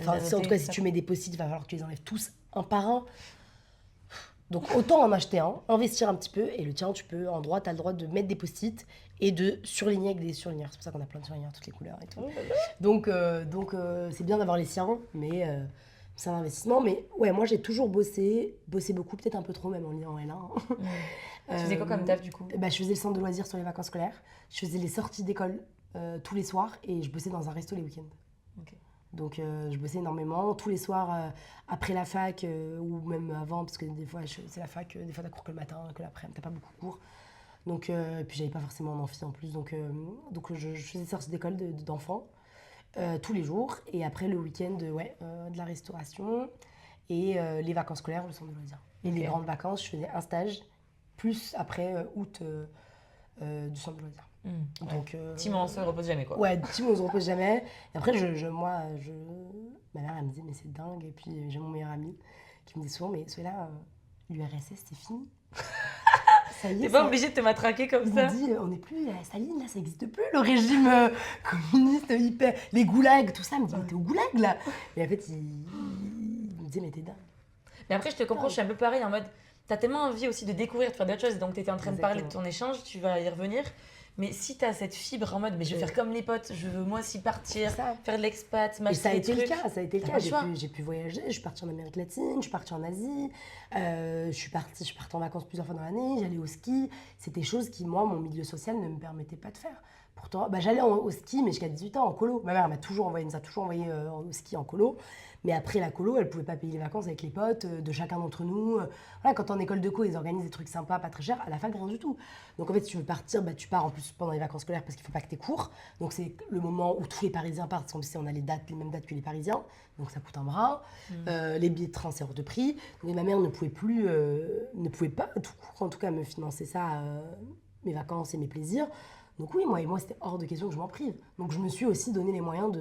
en tout cas, si tu mets des post-it, il va falloir que tu les enlèves tous un par un. Donc autant en acheter un, investir un petit peu, et le tien, en droit, tu as le droit de mettre des post-it et de surligner avec des surligneurs. C'est pour ça qu'on a plein de surligneurs, toutes les couleurs et tout. Donc c'est bien d'avoir les siens, mais C'est un investissement, mais ouais, moi j'ai toujours bossé beaucoup, peut-être un peu trop même en liant en L1. Tu faisais quoi comme taf du coup? Je faisais le centre de loisirs sur les vacances scolaires, je faisais les sorties d'école tous les soirs et je bossais dans un resto les week-ends. Okay. Donc je bossais énormément, tous les soirs après la fac ou même avant, parce que des fois c'est la fac, des fois t'as cours que le matin, que l'après-midi, t'as pas beaucoup de cours. Donc, et puis j'avais pas forcément d'amphi en plus, donc je faisais des sorties d'école d'enfants tous les jours. Et après le week-end, de la restauration et les vacances scolaires, le centre de loisirs. Et les grandes vacances, je faisais un stage, plus après août du centre de loisirs. Donc, Tim, on se repose jamais quoi. Ouais, Tim, on se repose jamais. Et après, ma mère, elle me disait, mais c'est dingue. Et puis j'ai mon meilleur ami qui me dit souvent, mais celui-là, l'URSS, c'est fini. Ça y est, t'es pas obligée de te matraquer comme ça. On dit, on n'est plus à Staline, là, ça n'existe plus, le régime communiste hyper, les goulags, tout ça. Elle me dit, mais t'es au goulag là. Et en fait, il me disait, mais t'es dingue. Mais après, je te comprends, je suis un peu pareil en mode, t'as tellement envie aussi de découvrir, de faire d'autres choses. Donc, t'étais en train de parler de ton échange, tu vas y revenir. Mais si t'as cette fibre en mode, mais je vais faire comme les potes, je veux moi aussi partir, faire de l'expat, m'acheter ça a été des le trucs. cas, ça a été le cas. J'ai pu voyager, je suis partie en Amérique latine, je suis partie en Asie, je suis partie en vacances plusieurs fois dans l'année, j'allais au ski. C'était des choses qui, moi, mon milieu social ne me permettait pas de faire. Pourtant, j'allais au ski, mais jusqu'à 18 ans, en colo. Ma mère m'a toujours envoyé, au ski en colo. Mais après la colo, elle ne pouvait pas payer les vacances avec les potes de chacun d'entre nous. Voilà, quand en école de co, ils organisent des trucs sympas, pas très chers. À la fac, rien du tout. Donc en fait, si tu veux partir, tu pars en plus pendant les vacances scolaires parce qu'il ne faut pas que tu aies cours. Donc c'est le moment où tous les Parisiens partent, parce qu'on a les mêmes dates que les Parisiens. Donc ça coûte un bras. Les billets de train, c'est hors de prix. Donc ma mère ne pouvait pas, tout court, en tout cas, me financer ça, mes vacances et mes plaisirs. Donc oui, moi c'était hors de question que je m'en prive. Donc je me suis aussi donné les moyens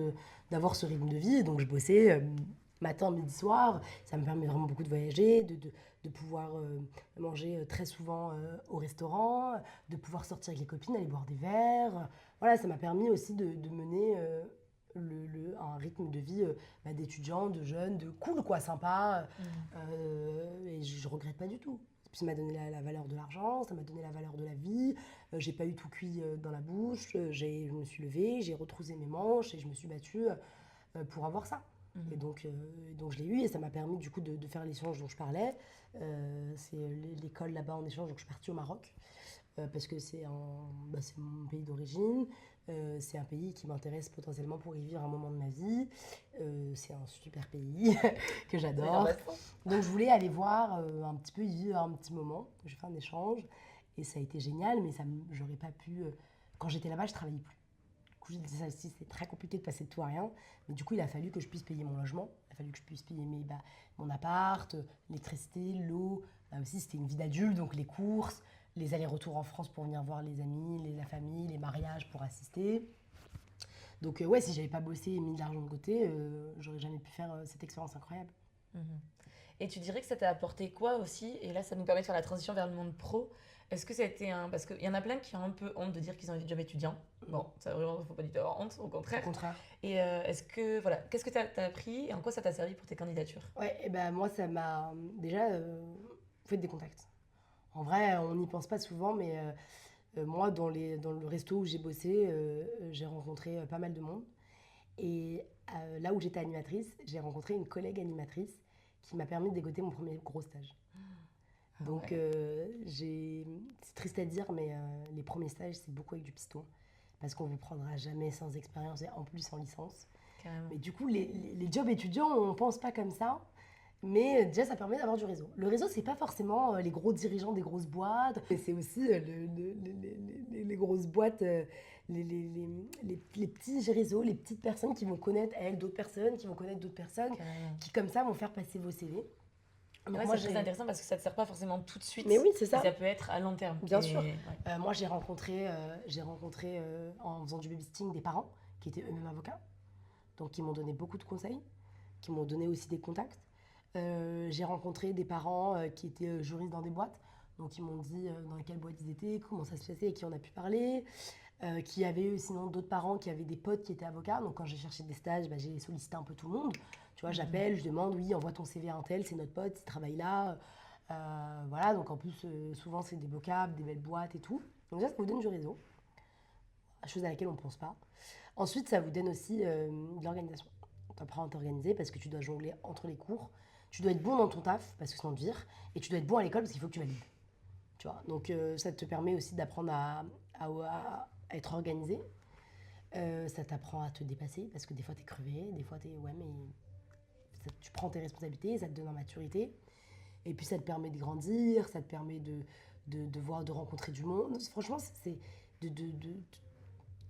d'avoir ce rythme de vie. Donc je bossais matin, midi, soir. Ça me permet vraiment beaucoup de voyager, de pouvoir manger très souvent au restaurant, de pouvoir sortir avec les copines, aller boire des verres. Voilà, ça m'a permis aussi de mener un rythme de vie d'étudiant, de jeune, de cool, quoi, sympa. Et je regrette pas du tout. Puis ça m'a donné la valeur de l'argent, ça m'a donné la valeur de la vie. J'ai pas eu tout cuit dans la bouche. Je me suis levée, j'ai retroussé mes manches et je me suis battue pour avoir ça. Et donc je l'ai eu et ça m'a permis du coup de faire l'échange dont je parlais. C'est l'école là-bas en échange, donc je suis partie au Maroc parce que c'est mon pays d'origine. C'est un pays qui m'intéresse potentiellement pour y vivre un moment de ma vie. C'est un super pays que j'adore. Donc je voulais aller voir un petit peu, y vivre un petit moment. J'ai fait un échange et ça a été génial, mais j'aurais pas pu... quand j'étais là-bas, je travaillais plus. Du coup, je disais ça aussi, c'est très compliqué de passer de tout à rien. Mais du coup, il a fallu que je puisse payer mon logement. Il a fallu que je puisse payer mon appart, l'électricité, l'eau. Là aussi, c'était une vie d'adulte, donc les courses, les allers-retours en France pour venir voir les amis, la famille, les mariages pour assister. Donc ouais, si j'avais pas bossé et mis de l'argent de côté, j'aurais jamais pu faire cette expérience incroyable. Et tu dirais que ça t'a apporté quoi aussi? Et là, ça nous permet de faire la transition vers le monde pro. Est-ce que ça a été un... Parce qu'il y en a plein qui ont un peu honte de dire qu'ils ont un job étudiant. Bon, ça vraiment, faut pas du tout avoir honte, au contraire. Au contraire. Et est-ce que, voilà, qu'est-ce que t'as appris et en quoi ça t'a servi pour tes candidatures? Ouais, et moi, ça m'a... Déjà, faites des contacts. En vrai, on n'y pense pas souvent, mais moi, dans le resto où j'ai bossé, j'ai rencontré pas mal de monde. Et là où j'étais animatrice, j'ai rencontré une collègue animatrice qui m'a permis de dégoter mon premier gros stage. Donc, c'est triste à dire, mais les premiers stages, c'est beaucoup avec du piston. Parce qu'on ne vous prendra jamais sans expérience et en plus en licence. Carrément. Mais du coup, les jobs étudiants, on ne pense pas comme ça. Mais déjà, ça permet d'avoir du réseau. Le réseau, c'est pas forcément les gros dirigeants des grosses boîtes. C'est aussi les grosses boîtes, les petits réseaux, les petites personnes qui vont connaître elles, d'autres personnes, qui vont connaître d'autres personnes, qui comme ça vont faire passer vos CV. Donc moi, c'est très intéressant parce que ça ne te sert pas forcément tout de suite. Mais oui, c'est ça. Ça peut être à long terme. Bien sûr. Moi, j'ai rencontré en faisant du babysitting des parents qui étaient eux-mêmes avocats. Donc, ils m'ont donné beaucoup de conseils, qui m'ont donné aussi des contacts. J'ai rencontré des parents qui étaient juristes dans des boîtes. Donc, ils m'ont dit dans quelle boîte ils étaient, comment ça se passait, et qui on a pu parler. Qui avaient eu sinon d'autres parents qui avaient des potes qui étaient avocats. Donc, quand j'ai cherché des stages, j'ai sollicité un peu tout le monde. Tu vois, j'appelle, je demande, oui, envoie ton CV à un tel, c'est notre pote, il travaille là. Voilà, donc en plus, souvent, c'est des beaux câbles, des belles boîtes et tout. Donc ça vous donne du réseau, chose à laquelle on ne pense pas. Ensuite, ça vous donne aussi de l'organisation. T'apprends à t'organiser parce que tu dois jongler entre les cours. Tu dois être bon dans ton taf parce que sinon on te vire. Et tu dois être bon à l'école parce qu'il faut que tu valides. Tu vois. Donc ça te permet aussi d'apprendre à être organisé. Ça t'apprend à te dépasser parce que des fois t'es crevé, des fois t'es... Ouais, mais tu prends tes responsabilités, ça te donne en maturité. Et puis ça te permet de grandir, ça te permet de voir, de rencontrer du monde. Franchement, c'est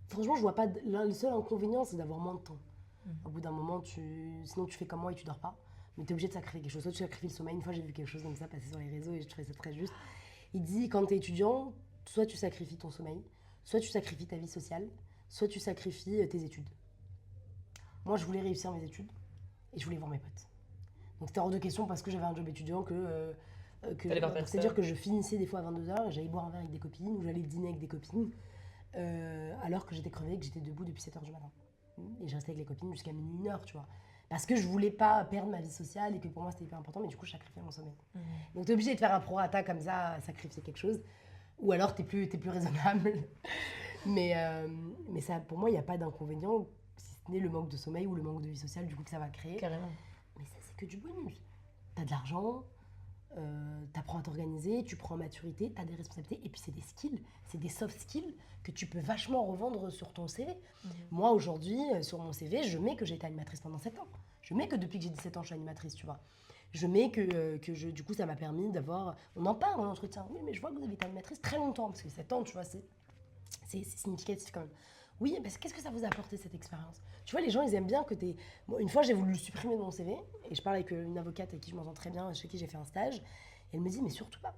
franchement, je vois pas. Le seul inconvénient, c'est d'avoir moins de temps. Au bout d'un moment, sinon tu fais comme moi et tu dors pas. Mais tu es obligé de sacrifier quelque chose. Soit tu sacrifies le sommeil. Une fois, j'ai vu quelque chose comme ça passer sur les réseaux et je trouvais ça très juste. Il dit, quand tu es étudiant, soit tu sacrifies ton sommeil, soit tu sacrifies ta vie sociale, soit tu sacrifies tes études. Moi, je voulais réussir mes études et je voulais voir mes potes. Donc c'était hors de question parce que j'avais un job étudiant c'est-à-dire que je finissais des fois à 22h et j'allais boire un verre avec des copines ou j'allais dîner avec des copines alors que j'étais crevée et que j'étais debout depuis 7h du matin. Et je restais avec les copines jusqu'à minuit, 1h, tu vois. Parce que je voulais pas perdre ma vie sociale et que pour moi c'était hyper important, mais du coup je sacrifiais mon sommeil. Donc t'es obligé de faire un prorata comme ça, à sacrifier quelque chose. Ou alors t'es plus raisonnable. mais ça, pour moi, il n'y a pas d'inconvénient, si ce n'est le manque de sommeil ou le manque de vie sociale, du coup que ça va créer. Carrément. Mais ça, c'est que du bonus. T'as de l'argent, t'apprends à t'organiser, tu prends en maturité, t'as des responsabilités, et puis c'est des skills, c'est des soft skills que tu peux vachement revendre sur ton CV. Moi, aujourd'hui, sur mon CV, je mets que j'ai été animatrice pendant 7 ans. Je mets que depuis que j'ai 17 ans, je suis animatrice, tu vois. Je mets du coup, ça m'a permis d'avoir... On en parle en entretien. Oui, mais je vois que vous avez été animatrice très longtemps, parce que 7 ans, tu vois, c'est significatif quand même. Oui, parce que qu'est-ce que ça vous a apporté cette expérience? Tu vois, les gens, ils aiment bien que t'es... Bon, une fois, j'ai voulu le supprimer de mon CV, et je parle avec une avocate avec qui je m'entends très bien, chez qui j'ai fait un stage, et elle me dit, mais surtout pas.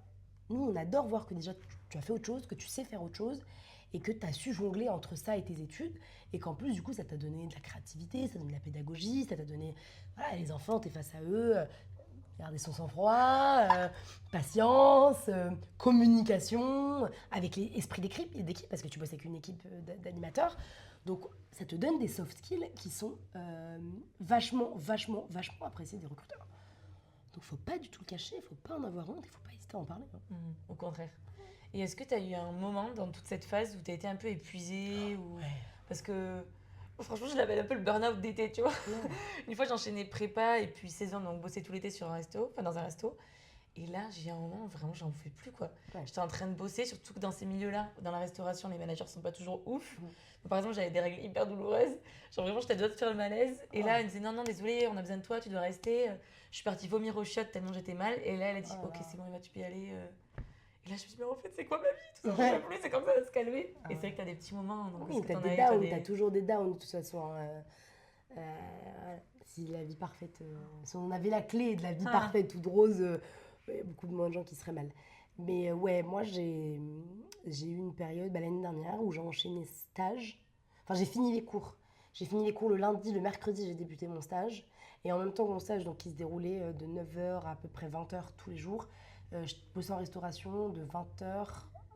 Nous, on adore voir que déjà, tu as fait autre chose, que tu sais faire autre chose, et que tu as su jongler entre ça et tes études, et qu'en plus, du coup, ça t'a donné de la créativité, ça t'a donné de la pédagogie, ça t'a donné... Voilà, les enfants, t'es face à eux... Garder son sang-froid, patience, communication, avec l'esprit d'équipe, parce que tu bosses avec une équipe d'animateurs. Donc, ça te donne des soft skills qui sont vachement appréciés des recruteurs. Donc, faut pas du tout le cacher, il faut pas en avoir honte, il faut pas hésiter à en parler. Au contraire. Et est-ce que tu as eu un moment dans toute cette phase où tu as été un peu épuisée ou... Parce que franchement, je l'appelle un peu le burn-out d'été, tu vois. Une fois, j'enchaînais prépa et puis saison, donc bosser tout l'été sur un resto, enfin dans un resto. Et là, j'ai un moment où vraiment, j'en pouvais plus, quoi. J'étais en train de bosser, surtout que dans ces milieux-là, dans la restauration, les managers sont pas toujours ouf. Donc, par exemple, j'avais des règles hyper douloureuses. Genre vraiment, j'étais à deux doigts de faire le malaise. Et là, elle me disait non, désolé, on a besoin de toi, tu dois rester. Je suis partie vomir au shot tellement j'étais mal. Et là, elle a dit ok, c'est bon, Eva, tu peux y aller. Et là, je me suis dit, mais en fait, c'est quoi ma vie? Tout ça, j'en peux plus, c'est comme ça de se calmer. Et c'est vrai que t'as des petits moments. Donc, oui, t'as des downs, t'as toujours des downs de toute façon. Si la vie parfaite, si on avait la clé de la vie parfaite toute rose, il y a beaucoup de moins de gens qui seraient mal. Mais ouais, moi j'ai eu une période l'année dernière où j'ai enchaîné stage. Enfin, j'ai fini les cours. J'ai fini les cours le lundi, le mercredi, j'ai débuté mon stage. Et en même temps que mon stage, donc, qui se déroulait de 9h à peu près 20h tous les jours, je bossais en restauration de 20h.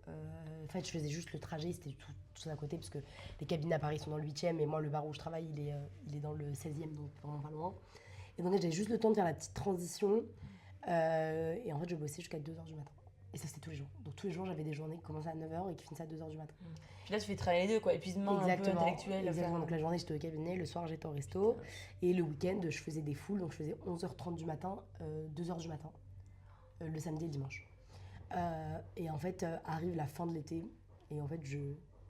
En fait, je faisais juste le trajet, c'était tout à côté, parce que les cabines à Paris sont dans le 8e, et moi, le bar où je travaille, il est dans le 16e, donc vraiment pas loin. Et donc, j'avais juste le temps de faire la petite transition. Et en fait, je bossais jusqu'à 2h du matin. Et ça, c'était tous les jours. Donc, tous les jours, j'avais des journées qui commençaient à 9h et qui finissaient à 2h du matin. Puis là, tu fais travailler les deux, quoi. Épuisement un peu intellectuel. Exactement. Donc, la journée, j'étais au cabinet, le soir, j'étais au resto. Et le week-end, je faisais des foules. Donc, je faisais 11h30 du matin, 2h du matin, le samedi et le dimanche. Et en fait, arrive la fin de l'été. Et en fait,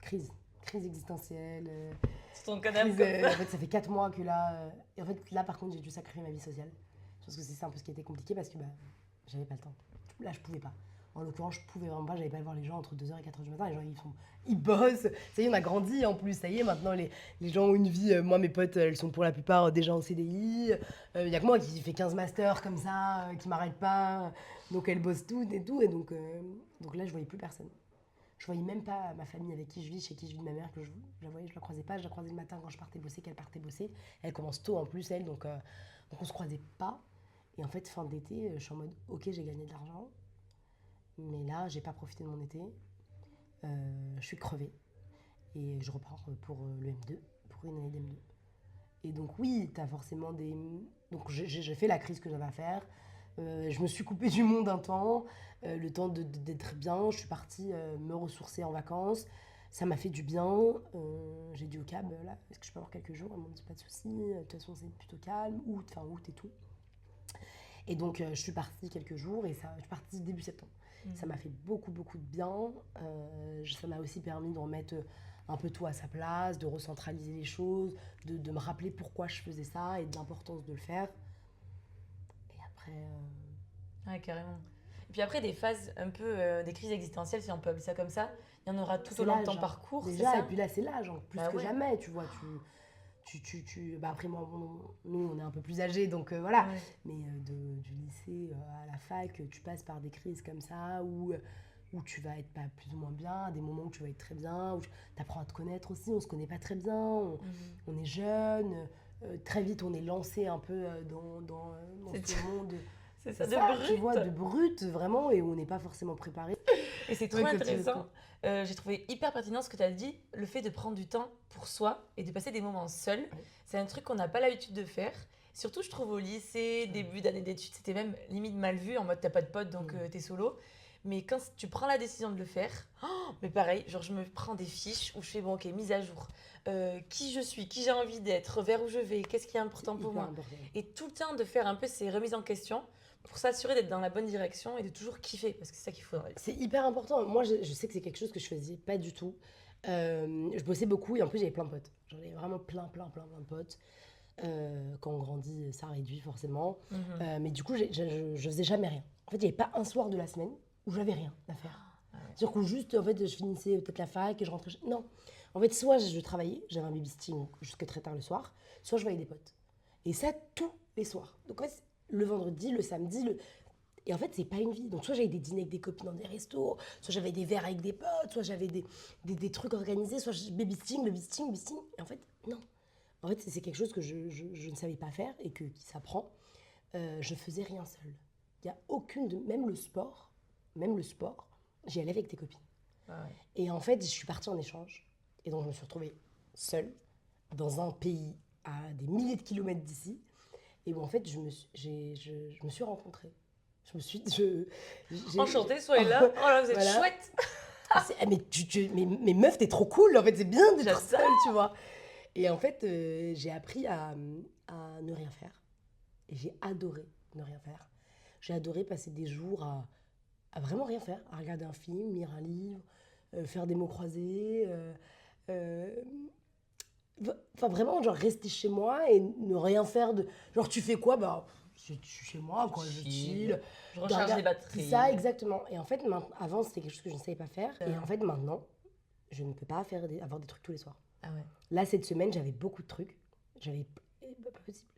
crise existentielle. C'est ton canapé. En fait, ça fait 4 mois que là... et en fait, là, par contre, j'ai dû sacrifier ma vie sociale. Je pense que c'est ça un peu ce qui était compliqué parce que j'avais pas le temps. Là, je pouvais pas. En l'occurrence, je pouvais vraiment pas. J'allais pas voir les gens entre 2h et 4h du matin. Les gens, ils bossent. Ça y est, on a grandi en plus. Ça y est, maintenant, les gens ont une vie. Moi, mes potes, elles sont pour la plupart déjà en CDI. Il y a que moi qui fais 15 masters comme ça, qui m'arrête pas. Donc, elles bossent toutes et tout. Et donc là, je voyais plus personne. Je voyais même pas ma famille avec qui je vis, chez qui je vis de ma mère, que je la voyais, je la croisais pas. Je la croisais le matin quand je partais bosser, qu'elle partait bosser. Elle commence tôt en plus, elle. Donc on se croisait pas. Et en fait, fin d'été, je suis en mode, ok, j'ai gagné de l'argent. Mais là, j'ai pas profité de mon été. Je suis crevée. Et je repars pour le M2, pour une année d'M2. Et donc oui, t'as forcément des... Donc j'ai fait la crise que j'avais à faire. Je me suis coupée du monde un temps, le temps d'être bien. Je suis partie me ressourcer en vacances. Ça m'a fait du bien. J'ai dit au cab, là, est-ce que je peux avoir quelques jours? Ils m'ont dit pas de souci. De toute façon, c'est plutôt calme. Fin août et tout. Et donc, je suis partie quelques jours et je suis partie début septembre. Ça m'a fait beaucoup, beaucoup de bien. Ça m'a aussi permis de remettre un peu tout à sa place, de recentraliser les choses, de me rappeler pourquoi je faisais ça et de l'importance de le faire. Et après... Ouais, carrément. Et puis après, des phases un peu, des crises existentielles, si on peut appeler ça comme ça, il y en aura tout au long de ton parcours, c'est déjà, ça? et puis là, c'est l'âge, plus que ouais. jamais, tu vois. Après, moi, nous, on est un peu plus âgés, donc voilà. Ouais. Mais du lycée à la fac, tu passes par des crises comme ça, où tu vas être pas plus ou moins bien, des moments où tu vas être très bien, où tu apprends à te connaître aussi, on se connaît pas très bien, on est jeune, très vite on est lancé un peu dans ce monde. C'est ça, de brut. Tu vois, de brut, vraiment, et on n'est pas forcément préparé. Et c'est trop intéressant. J'ai trouvé hyper pertinent ce que tu as dit, le fait de prendre du temps pour soi et de passer des moments seuls. Ouais. C'est un truc qu'on n'a pas l'habitude de faire. Surtout, je trouve, au lycée, début d'année d'études, c'était même limite mal vu, en mode t'as pas de potes, donc t'es solo. Mais quand tu prends la décision de le faire, mais pareil, genre je me prends des fiches où je fais bon, ok, mise à jour. Qui je suis, qui j'ai envie d'être, vers où je vais, qu'est-ce qui est important pour moi. Et tout le temps de faire un peu ces remises en question pour s'assurer d'être dans la bonne direction et de toujours kiffer, parce que c'est ça qu'il faut. C'est hyper important. Moi, je sais que c'est quelque chose que je faisais pas du tout. Je bossais beaucoup et en plus, j'avais plein de potes. J'en avais vraiment plein de potes. Quand on grandit, ça réduit forcément. Mais du coup, je faisais jamais rien. En fait, il n'y avait pas un soir de la semaine où j'avais rien à faire. C'est-à-dire que juste, en fait, je finissais peut-être la fac et je rentrais. Non. En fait, soit je travaillais, j'avais un babysitting jusque très tard le soir, soit je voyais des potes. Et ça, tous les soirs. Donc, en fait, le vendredi, le samedi, Et en fait, c'est pas une vie. Donc, soit j'avais des dîners avec des copines dans des restos, soit j'avais des verres avec des potes, soit j'avais des trucs organisés, soit babysitting. Et en fait, non. En fait, c'est quelque chose que je ne savais pas faire et qui s'apprend. Je faisais rien seule. Il y a même le sport, j'y allais avec des copines. Ah ouais. Et en fait, je suis partie en échange. Et donc, je me suis retrouvée seule dans un pays à des milliers de kilomètres d'ici. Et bon, en fait, je me suis rencontrée. Enchantée, soyez là. Oh là, vous êtes voilà. chouette. Mais meuf, t'es trop cool. En fait, c'est bien d'être seule, tu vois. Et en fait, j'ai appris à ne rien faire. Et j'ai adoré ne rien faire. J'ai adoré passer des jours à vraiment rien faire, à regarder un film, lire un livre, faire des mots croisés. Enfin, vraiment, genre, rester chez moi et ne rien faire de... Genre, tu fais quoi? Bah, je suis chez moi, quoi, je chill. Je recharge les batteries. C'est ça, exactement. Et en fait, avant, c'était quelque chose que je ne savais pas faire. Et en fait, maintenant, je ne peux pas avoir des trucs tous les soirs. Ah ouais. Là, cette semaine, j'avais beaucoup de trucs. Pas possible.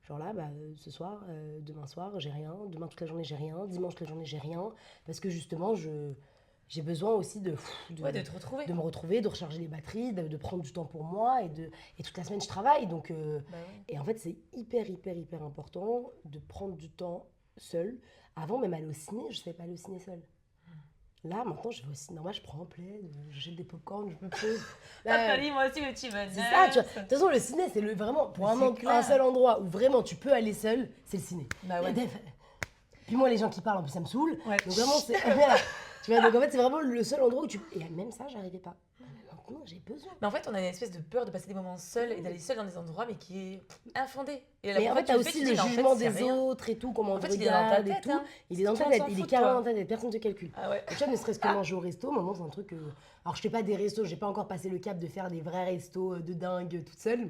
Genre là, ce soir, demain soir, j'ai rien. Demain, toute la journée, j'ai rien. Dimanche, toute la journée, j'ai rien. Parce que justement, j'ai besoin aussi de te retrouver. De me retrouver, de recharger les batteries, de prendre du temps pour moi. Et toute la semaine, je travaille. Donc, ouais. Et en fait, c'est hyper important de prendre du temps seul. Avant, même aller au ciné, je ne savais pas aller au ciné seul. Là, maintenant, je vais aussi. Normal, je prends un plaid, j'achète des popcorn, je me pose. Là, moi aussi, mais tu vas c'est ça, tu vois. De toute façon, le ciné, c'est vraiment pour un seul endroit où vraiment tu peux aller seul, c'est le ciné. Bah ouais. Puis moi, les gens qui parlent, en plus, ça me saoule. Ouais. Donc vraiment, c'est. Voilà. Tu vois, donc en fait, c'est vraiment le seul endroit où tu. Et même ça, j'arrivais pas. Maintenant, j'ai besoin. Mais en fait, on a une espèce de peur de passer des moments seuls et d'aller seul dans des endroits, mais qui est infondé. Et mais en fait, t'as aussi le jugement des autres et tout, comment on te regarde et tout. Il est dans ta tête, il est carrément dans ta tête, personne ne te calcule. Ah ouais. Et tu vois, ne serait-ce que manger au resto, maintenant, c'est un truc. Alors, je fais pas des restos, j'ai pas encore passé le cap de faire des vrais restos de dingue toute seule.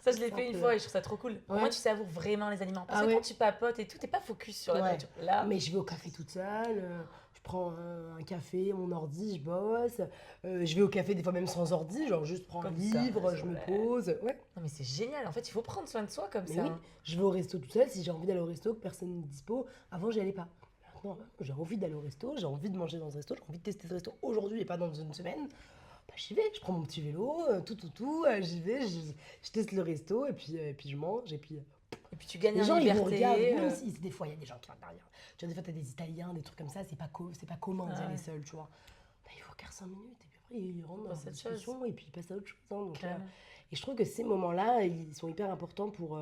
Ça, je l'ai fait une fois et je trouve ça trop cool. Au moins, tu savoures vraiment les aliments. Parce que quand tu papotes et tout, t'es pas focus sur la nourriture. Là, mais je vais au café toute seule. Je prends un café, mon ordi, je bosse. Je vais au café des fois même sans ordi, genre juste prends un livre, je me pose. Ouais. Non mais c'est génial, en fait il faut prendre soin de soi comme ça. Oui. Je vais au resto toute seule, si j'ai envie d'aller au resto, que personne n'est dispo. Avant j'y allais pas. Maintenant j'ai envie d'aller au resto, j'ai envie de manger dans ce resto, j'ai envie de tester ce resto aujourd'hui et pas dans une semaine. Bah, j'y vais, je prends mon petit vélo, j'y vais, je teste le resto et puis je mange et puis tu gagnes les gens, en liberté. Ils vous regardent, même si des fois il y a des gens qui regardent derrière. Tu vois, des fois t'as des Italiens, des trucs comme ça, c'est pas commun d'y aller seul, tu vois. Bah, il faut 15 minutes et puis après ils rentrent dans cette discussion et puis ils passent à autre chose. Hein, donc, et je trouve que ces moments-là, ils sont hyper importants pour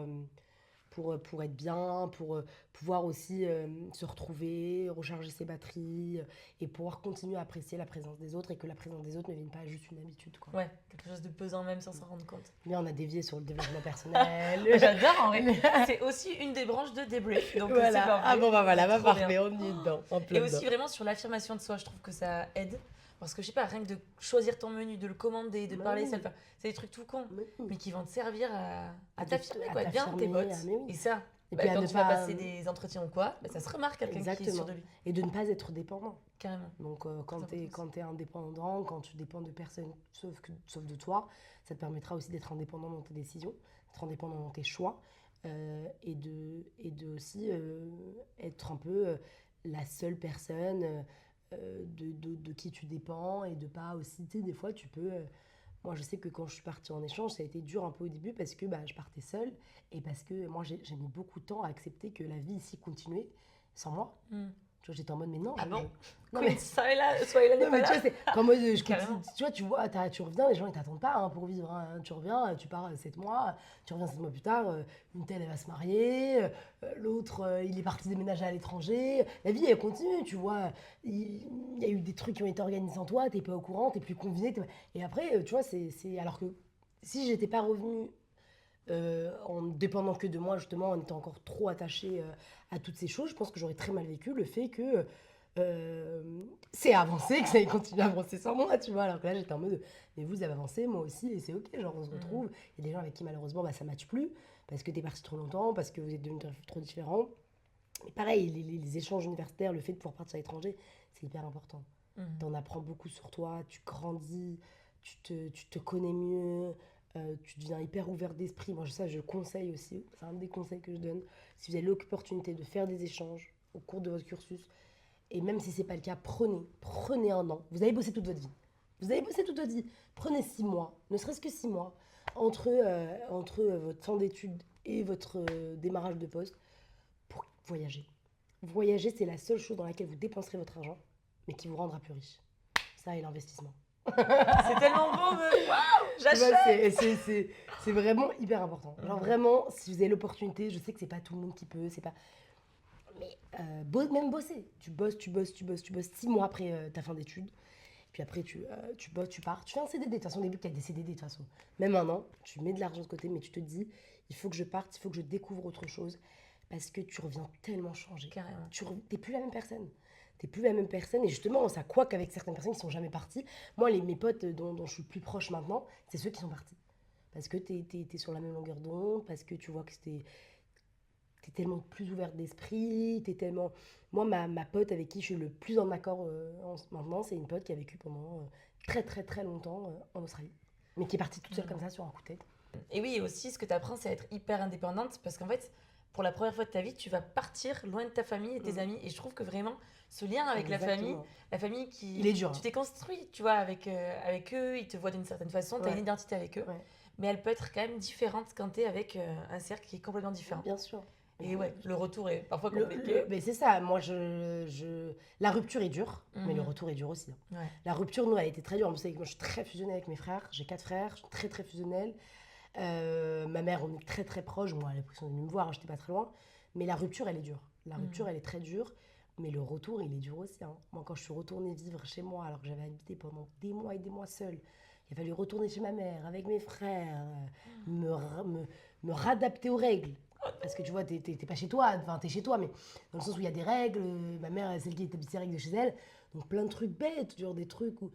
pour être bien, pour pouvoir aussi se retrouver, recharger ses batteries et pouvoir continuer à apprécier la présence des autres et que la présence des autres ne vienne pas juste une habitude, quoi. Ouais, quelque chose de pesant même sans s'en rendre compte. Mais on a dévié sur le développement personnel. J'adore en vrai. C'est aussi une des branches de débrief. Donc Voilà. c'est parfait. Ah bon, bah voilà, bah Trop parfait, bien. on y est dedans. En Et plein aussi dedans. vraiment sur l'affirmation de soi, je trouve que ça aide. Parce que je sais pas, rien que de choisir ton menu, de le commander, de Bah parler, oui. ça le fait. C'est des trucs tout cons, Mais oui. mais qui vont te servir à À t'affirmer, à quoi, être bien dans tes t'affirmer, bottes. mais oui. Et ça, Et bah, puis à quand ne tu vas pas- passer des entretiens ou quoi, bah, ça se remarque quelqu'un qui est sûr Exactement. de lui. Et de ne pas être dépendant. Carrément. Donc quand Très tu es, important quand t'es indépendant, quand tu dépends de personne sauf de toi, ça te permettra aussi d'être indépendant dans tes décisions, d'être indépendant dans tes choix et de aussi être un peu la seule personne de qui tu dépends et de pas aussi, tu sais, des fois tu peux... moi je sais que quand je suis partie en échange, ça a été dur un peu au début parce que bah, je partais seule et parce que moi j'ai mis beaucoup de temps à accepter que la vie ici continuait sans moi. Hmm. Tu vois, j'étais en mode, mais non. Ah bon Non, Queen mais, Soyla n'est non, pas mais tu là. vois, c'est comme mode, Carrément. tu vois, tu vois, tu reviens, les gens ils t'attendent pas hein, pour vivre. Hein. Tu reviens, tu pars 7 mois, tu reviens 7 mois plus tard, une telle elle va se marier, l'autre il est parti déménager à l'étranger. La vie elle continue, tu vois. Il y a eu des trucs qui ont été organisés sans toi, t'es pas au courant, t'es plus convié. Et après, tu vois, c'est. Alors que si j'étais pas revenue en dépendant que de moi, justement, en étant encore trop attachée à toutes ces choses, je pense que j'aurais très mal vécu le fait que c'est avancé, que ça ait continué à avancer sans moi, tu vois. Alors que là, j'étais en mode, mais vous avez avancé, moi aussi, et c'est ok, genre on se retrouve. Il y a des gens avec qui malheureusement bah, ça ne matche plus, parce que t'es parti trop longtemps, parce que vous êtes devenus trop différents. Et pareil, les échanges universitaires, le fait de pouvoir partir à l'étranger, c'est hyper important. T'en apprends beaucoup sur toi, tu grandis, tu te connais mieux, tu deviens hyper ouvert d'esprit. Moi, ça, je le conseille aussi. C'est un des conseils que je donne. Si vous avez l'opportunité de faire des échanges au cours de votre cursus, et même si ce n'est pas le cas, prenez un an. Vous avez bossé toute votre vie. Vous avez bossé toute votre vie. Prenez 6 mois, ne serait-ce que 6 mois, entre votre fin d'études et votre démarrage de poste, pour voyager. Voyager, c'est la seule chose dans laquelle vous dépenserez votre argent, mais qui vous rendra plus riche. Ça et l'investissement. C'est tellement beau, meuf. Waouh, Tu vois, j'achète. c'est vraiment hyper important. Genre vraiment, si vous avez l'opportunité, je sais que c'est pas tout le monde qui peut, c'est pas... Mais même bosser. Tu bosses 6 mois après ta fin d'études. Puis après, tu bosses, tu pars. Tu fais un CDD. De toute façon, au début, tu as des CDD, de toute façon. Même un an, tu mets de l'argent de côté, mais tu te dis, il faut que je parte, il faut que je découvre autre chose. Parce que tu reviens tellement changé. Carrément. T'es plus la même personne. T'es plus la même personne. Et justement, ça coque avec certaines personnes qui sont jamais parties. Moi, mes potes dont je suis le plus proche maintenant, c'est ceux qui sont partis. Parce que t'es sur la même longueur d'onde, parce que tu vois que t'es tellement plus ouverte d'esprit, t'es tellement... Moi, ma pote avec qui je suis le plus en accord maintenant, c'est une pote qui a vécu pendant très très très longtemps en Australie. Mais qui est partie toute seule comme ça sur un coup de tête. Et oui, et aussi, ce que tu apprends, c'est à être hyper indépendante parce qu'en fait, pour la première fois de ta vie, tu vas partir loin de ta famille et tes amis. Et je trouve que vraiment, ce lien avec Exactement. la famille qui. Il est dur, Tu hein. t'es construit, tu vois, avec eux, ils te voient d'une certaine façon, tu as Ouais. une identité avec eux. Ouais. Mais elle peut être quand même différente quand tu es avec un cercle qui est complètement différent. Bien sûr. Et ouais, le retour est parfois compliqué. Mais c'est ça, moi la rupture est dure, mais le Mhm. retour est dur aussi. Hein. Ouais. La rupture, nous, elle a été très dure. Moi, je suis très fusionnelle avec mes frères, j'ai 4 frères, je suis très très fusionnelle. Ma mère, on est très très proches, moi, elle a l'impression de venir me voir, j'étais pas très loin. Mais la rupture, elle est dure. La rupture, elle est très dure, mais le retour, il est dur aussi. Hein. Moi, quand je suis retournée vivre chez moi, alors que j'avais habité pendant des mois et des mois seule, il a fallu retourner chez ma mère, avec mes frères, me réadapter aux règles. Parce que tu vois, t'es pas chez toi, enfin t'es chez toi, mais dans le sens où il y a des règles, ma mère, c'est celle qui établit ses règles de chez elle, donc plein de trucs bêtes, genre des trucs où...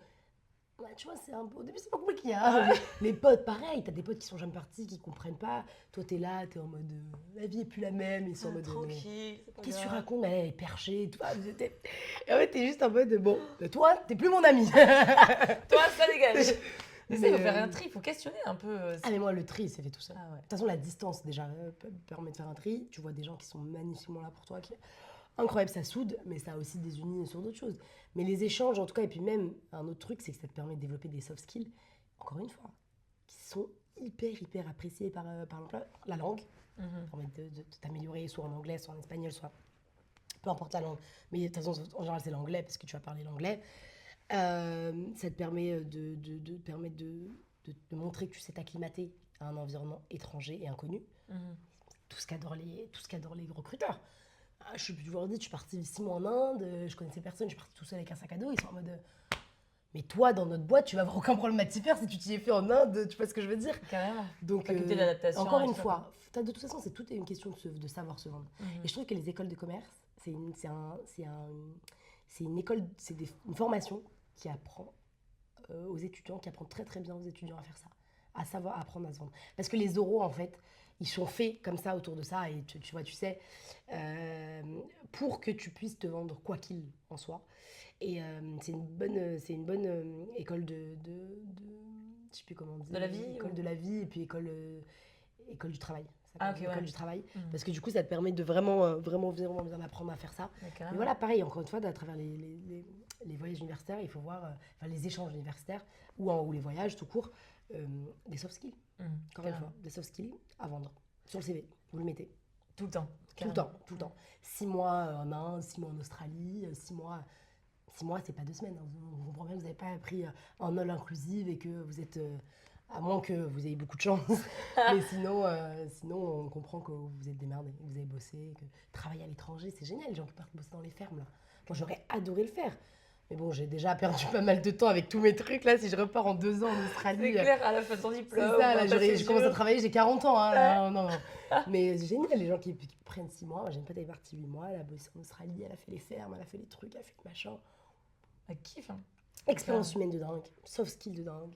Ouais, tu vois, c'est un peu... Au début, c'est pas compliqué, hein. Les potes, pareil, t'as des potes qui sont jamais partis, qui comprennent pas. Toi, t'es là, t'es en mode... la vie est plus la même, ils sont en mode... Tranquille, c'est pas Qu'est-ce que tu grave. racontes? Elle est perchée, tout. Et en fait, t'es juste en mode... Bon, toi, t'es plus mon ami. Toi, ça dégage. Mais ça, il faut Mais, faire un tri, il faut questionner un peu. Ah mais moi le tri c'est fait tout seul. Ah ouais. De toute façon la distance déjà permet de faire un tri. Tu vois des gens qui sont magnifiquement là pour toi, qui incroyable, ça soude, mais ça a aussi des unis sur d'autres choses. Mais les échanges en tout cas, et puis même un autre truc, c'est que ça te permet de développer des soft skills, encore une fois, qui sont hyper appréciés par l'emploi. La langue, Mhm. permet de t'améliorer soit en anglais, soit en espagnol, soit peu importe la langue. Mais de toute façon en général c'est l'anglais parce que tu vas parler l'anglais. Ça te permet de montrer que tu sais t'acclimater à un environnement étranger et inconnu. Mhm. tout ce qu'adorent les recruteurs. Ah, je suis partie 6 mois en Inde, je connaissais personne, je suis partie tout seul avec un sac à dos, ils sont en mode... mais toi, dans notre boîte, tu vas avoir aucun problème à t'y faire si tu t'y es fait en Inde, tu vois ce que je veux dire? Carrément. Donc, Faculté d'adaptation. encore une fois, de toute façon, c'est tout est une question de savoir se vendre. Mhm. Et je trouve que les écoles de commerce, c'est une école, une formation qui apprend aux étudiants, qui apprend très très bien aux étudiants à faire ça, à savoir apprendre à se vendre. Parce que les oraux, en fait, ils sont faits comme ça autour de ça, et tu vois, tu sais, pour que tu puisses te vendre quoi qu'il en soit. Et c'est une bonne école je sais plus comment on dit. De la vie École ou... de la vie, et puis école du travail. Ça Ah, s'appelle ok, école ouais. du travail. Mhm. Parce que du coup, ça te permet de vraiment bien apprendre à faire ça. Mais Mais carrément. voilà, pareil, encore une fois, à travers les voyages universitaires, il faut voir, les échanges universitaires, ou les voyages tout court, des soft skills. Mhm. Encore une Carrément. fois, des soft skills à vendre. Sur le CV, vous le mettez. Tout le temps. Tout le temps, tout le temps. 6 mois en Inde, 6 mois en Australie, 6 mois... 6 mois, c'est pas 2 semaines. Hein. On comprend bien que vous n'avez pas pris en all inclusive et que vous êtes... à moins que vous ayez beaucoup de chance. Mais sinon, on comprend que vous êtes démerdé, que vous avez bossé, que travailler à l'étranger, c'est génial, les gens qui partent bosser dans les fermes, là. Moi, j'aurais adoré le faire. Mais bon, j'ai déjà perdu pas mal de temps avec tous mes trucs, là. Si je repars en 2 ans en Australie... C'est clair, à la fin de ton C'est diplôme. ça, là, je commence à travailler. travailler, j'ai 40 ans. Hein, là, non. Mais c'est génial, les gens qui prennent 6 mois. Moi, j'ai une pote, elle est partie 8 mois, elle a bossé en Australie, elle a fait les fermes, elle a fait les trucs, elle a fait le machin. Elle kiffe. Hein. Expérience humaine de dingue, soft skill de dingue,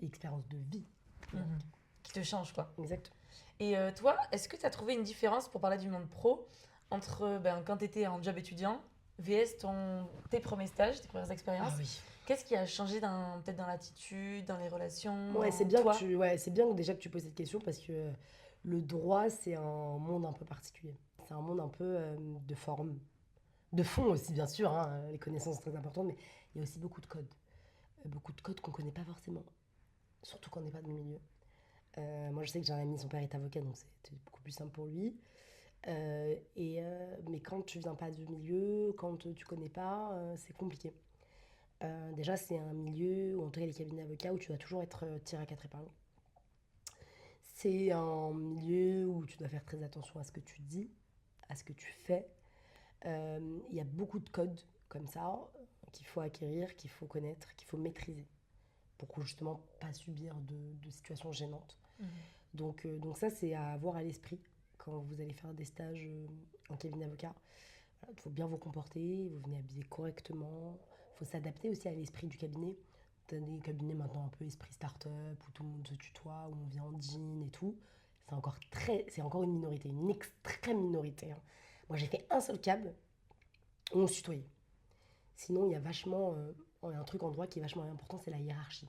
et expérience de vie. Mhm. Qui te change, quoi. Exact. Et toi, est-ce que tu as trouvé une différence, pour parler du monde pro, entre quand tu étais en job étudiant, vs tes premiers stages, tes premières expériences? Ah oui. Qu'est-ce qui a changé peut-être dans l'attitude, dans les relations? Ouais, dans c'est bien, toi c'est bien déjà que tu poses cette question parce que le droit, c'est un monde un peu particulier. C'est un monde un peu de forme. De fond aussi, bien sûr, hein, les connaissances sont très importantes, mais il y a aussi beaucoup de codes. Beaucoup de codes qu'on ne connaît pas forcément, surtout quand on n'est pas dans le milieu. Moi, je sais que j'ai un ami, son père est avocat, donc c'était beaucoup plus simple pour lui. Mais quand tu viens pas du milieu, quand tu connais pas, c'est compliqué. Déjà, c'est un milieu, ou en tout cas les cabinets d'avocats, où tu vas toujours être tiré à quatre épingles. C'est un milieu où tu dois faire très attention à ce que tu dis, à ce que tu fais. Il y a beaucoup de codes comme ça qu'il faut acquérir, qu'il faut connaître, qu'il faut maîtriser pour justement pas subir de situations gênantes. Mhm. Donc ça, c'est à avoir à l'esprit quand vous allez faire des stages en cabinet d'avocat. Voilà, il faut bien vous comporter, vous venez habiller correctement. Il faut s'adapter aussi à l'esprit du cabinet. Tu as des cabinets maintenant un peu esprit start-up, où tout le monde se tutoie, où on vient en jean et tout. C'est encore une minorité, une extrême minorité. Hein. Moi, j'ai fait un seul cab où on se tutoyait. Sinon, il y a un truc en droit qui est vachement important, c'est la hiérarchie.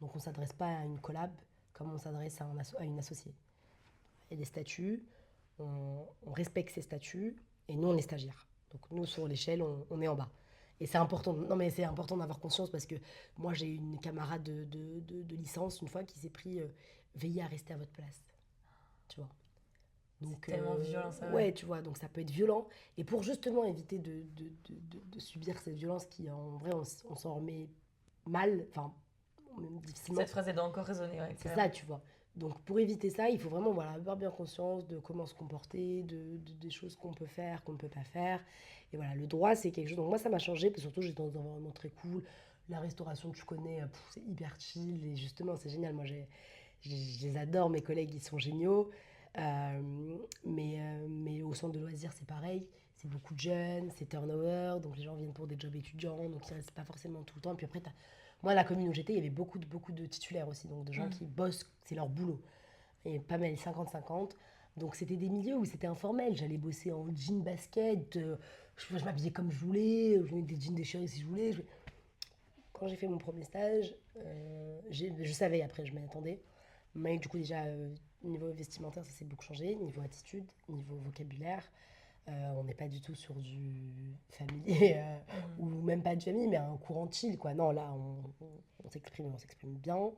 Donc, on ne s'adresse pas à une collab comme on s'adresse à une associée. Il y a des statuts, on respecte ces statuts, et nous, on est stagiaires. Donc, nous, sur l'échelle, on est en bas. Et c'est important, non mais c'est important d'avoir conscience parce que moi, j'ai une camarade de licence, une fois, qui s'est pris veillez à rester à votre place. Tu vois. Donc, c'est tellement violent, ça. Ouais, tu vois, donc ça peut être violent. Et pour justement éviter de subir cette violence qui, en vrai, on s'en remet mal, enfin, même difficilement. Cette phrase, elle doit encore résonner. Ouais, C'est ça, tu vois. Donc, pour éviter ça, il faut vraiment avoir bien conscience de comment se comporter, des choses qu'on peut faire, qu'on ne peut pas faire. Et voilà, le droit, c'est quelque chose... Donc, moi, ça m'a changé, parce que surtout, j'étais dans un environnement très cool. La restauration, tu connais, c'est hyper chill. Et justement, c'est génial. Moi, je les adore, mes collègues, ils sont géniaux. Mais au centre de loisirs, c'est pareil. C'est beaucoup de jeunes, c'est turnover. Donc, les gens viennent pour des jobs étudiants. Donc, ils ne restent pas forcément tout le temps. Et puis après, moi, à la commune où j'étais, il y avait beaucoup de titulaires aussi, donc de gens qui bossent, c'est leur boulot. Et pas mal 50-50. Donc c'était des milieux où c'était informel. J'allais bosser en jean basket, je m'habillais comme je voulais, je mettais des jeans déchirés si je voulais. Quand j'ai fait mon premier stage, je savais, après je m'y attendais. Mais du coup déjà, niveau vestimentaire, ça s'est beaucoup changé. Niveau attitude, niveau vocabulaire. On n'est pas du tout sur du familier ou même pas de famille, mais un courant chill, quoi. Non, là, on s'exprime bien.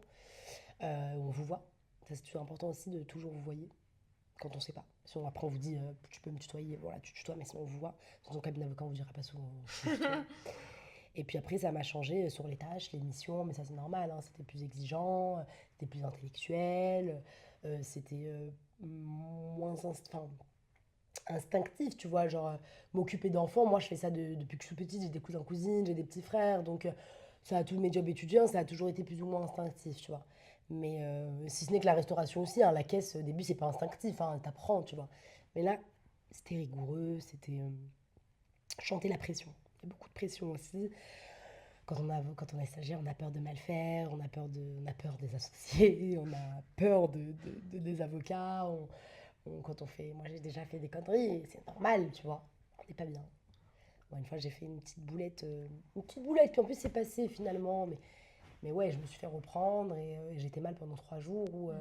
On vous voit. Ça, c'est toujours important aussi de toujours vous voyer quand on ne sait pas. Si après, on vous dit, tu peux me tutoyer, voilà, tu tutoies, mais sinon, on vous voit. Dans ton cabinet d'avocat, on ne vous dira pas souvent. Et puis après, ça m'a changé sur les tâches, les missions, mais ça, c'est normal. Hein, c'était plus exigeant, c'était plus intellectuel. c'était moins instinctif, tu vois, genre m'occuper d'enfants. Moi, je fais ça depuis que je suis petite, j'ai des cousins, cousines, j'ai des petits frères, donc ça a tous mes jobs étudiants, ça a toujours été plus ou moins instinctif, tu vois. Mais si ce n'est que la restauration aussi, hein, la caisse, au début, c'est pas instinctif, hein, t'apprends, tu vois. Mais là, c'était rigoureux, c'était chanter la pression. Il y a beaucoup de pression aussi. Quand on est stagiaire, on a peur de mal faire, on a peur des associés, on a peur des avocats. Quand on fait, moi j'ai déjà fait des conneries, c'est normal, tu vois. On n'est pas bien. Bon, une fois j'ai fait une petite boulette, puis en plus c'est passé finalement. Mais ouais, je me suis fait reprendre et j'étais mal pendant 3 jours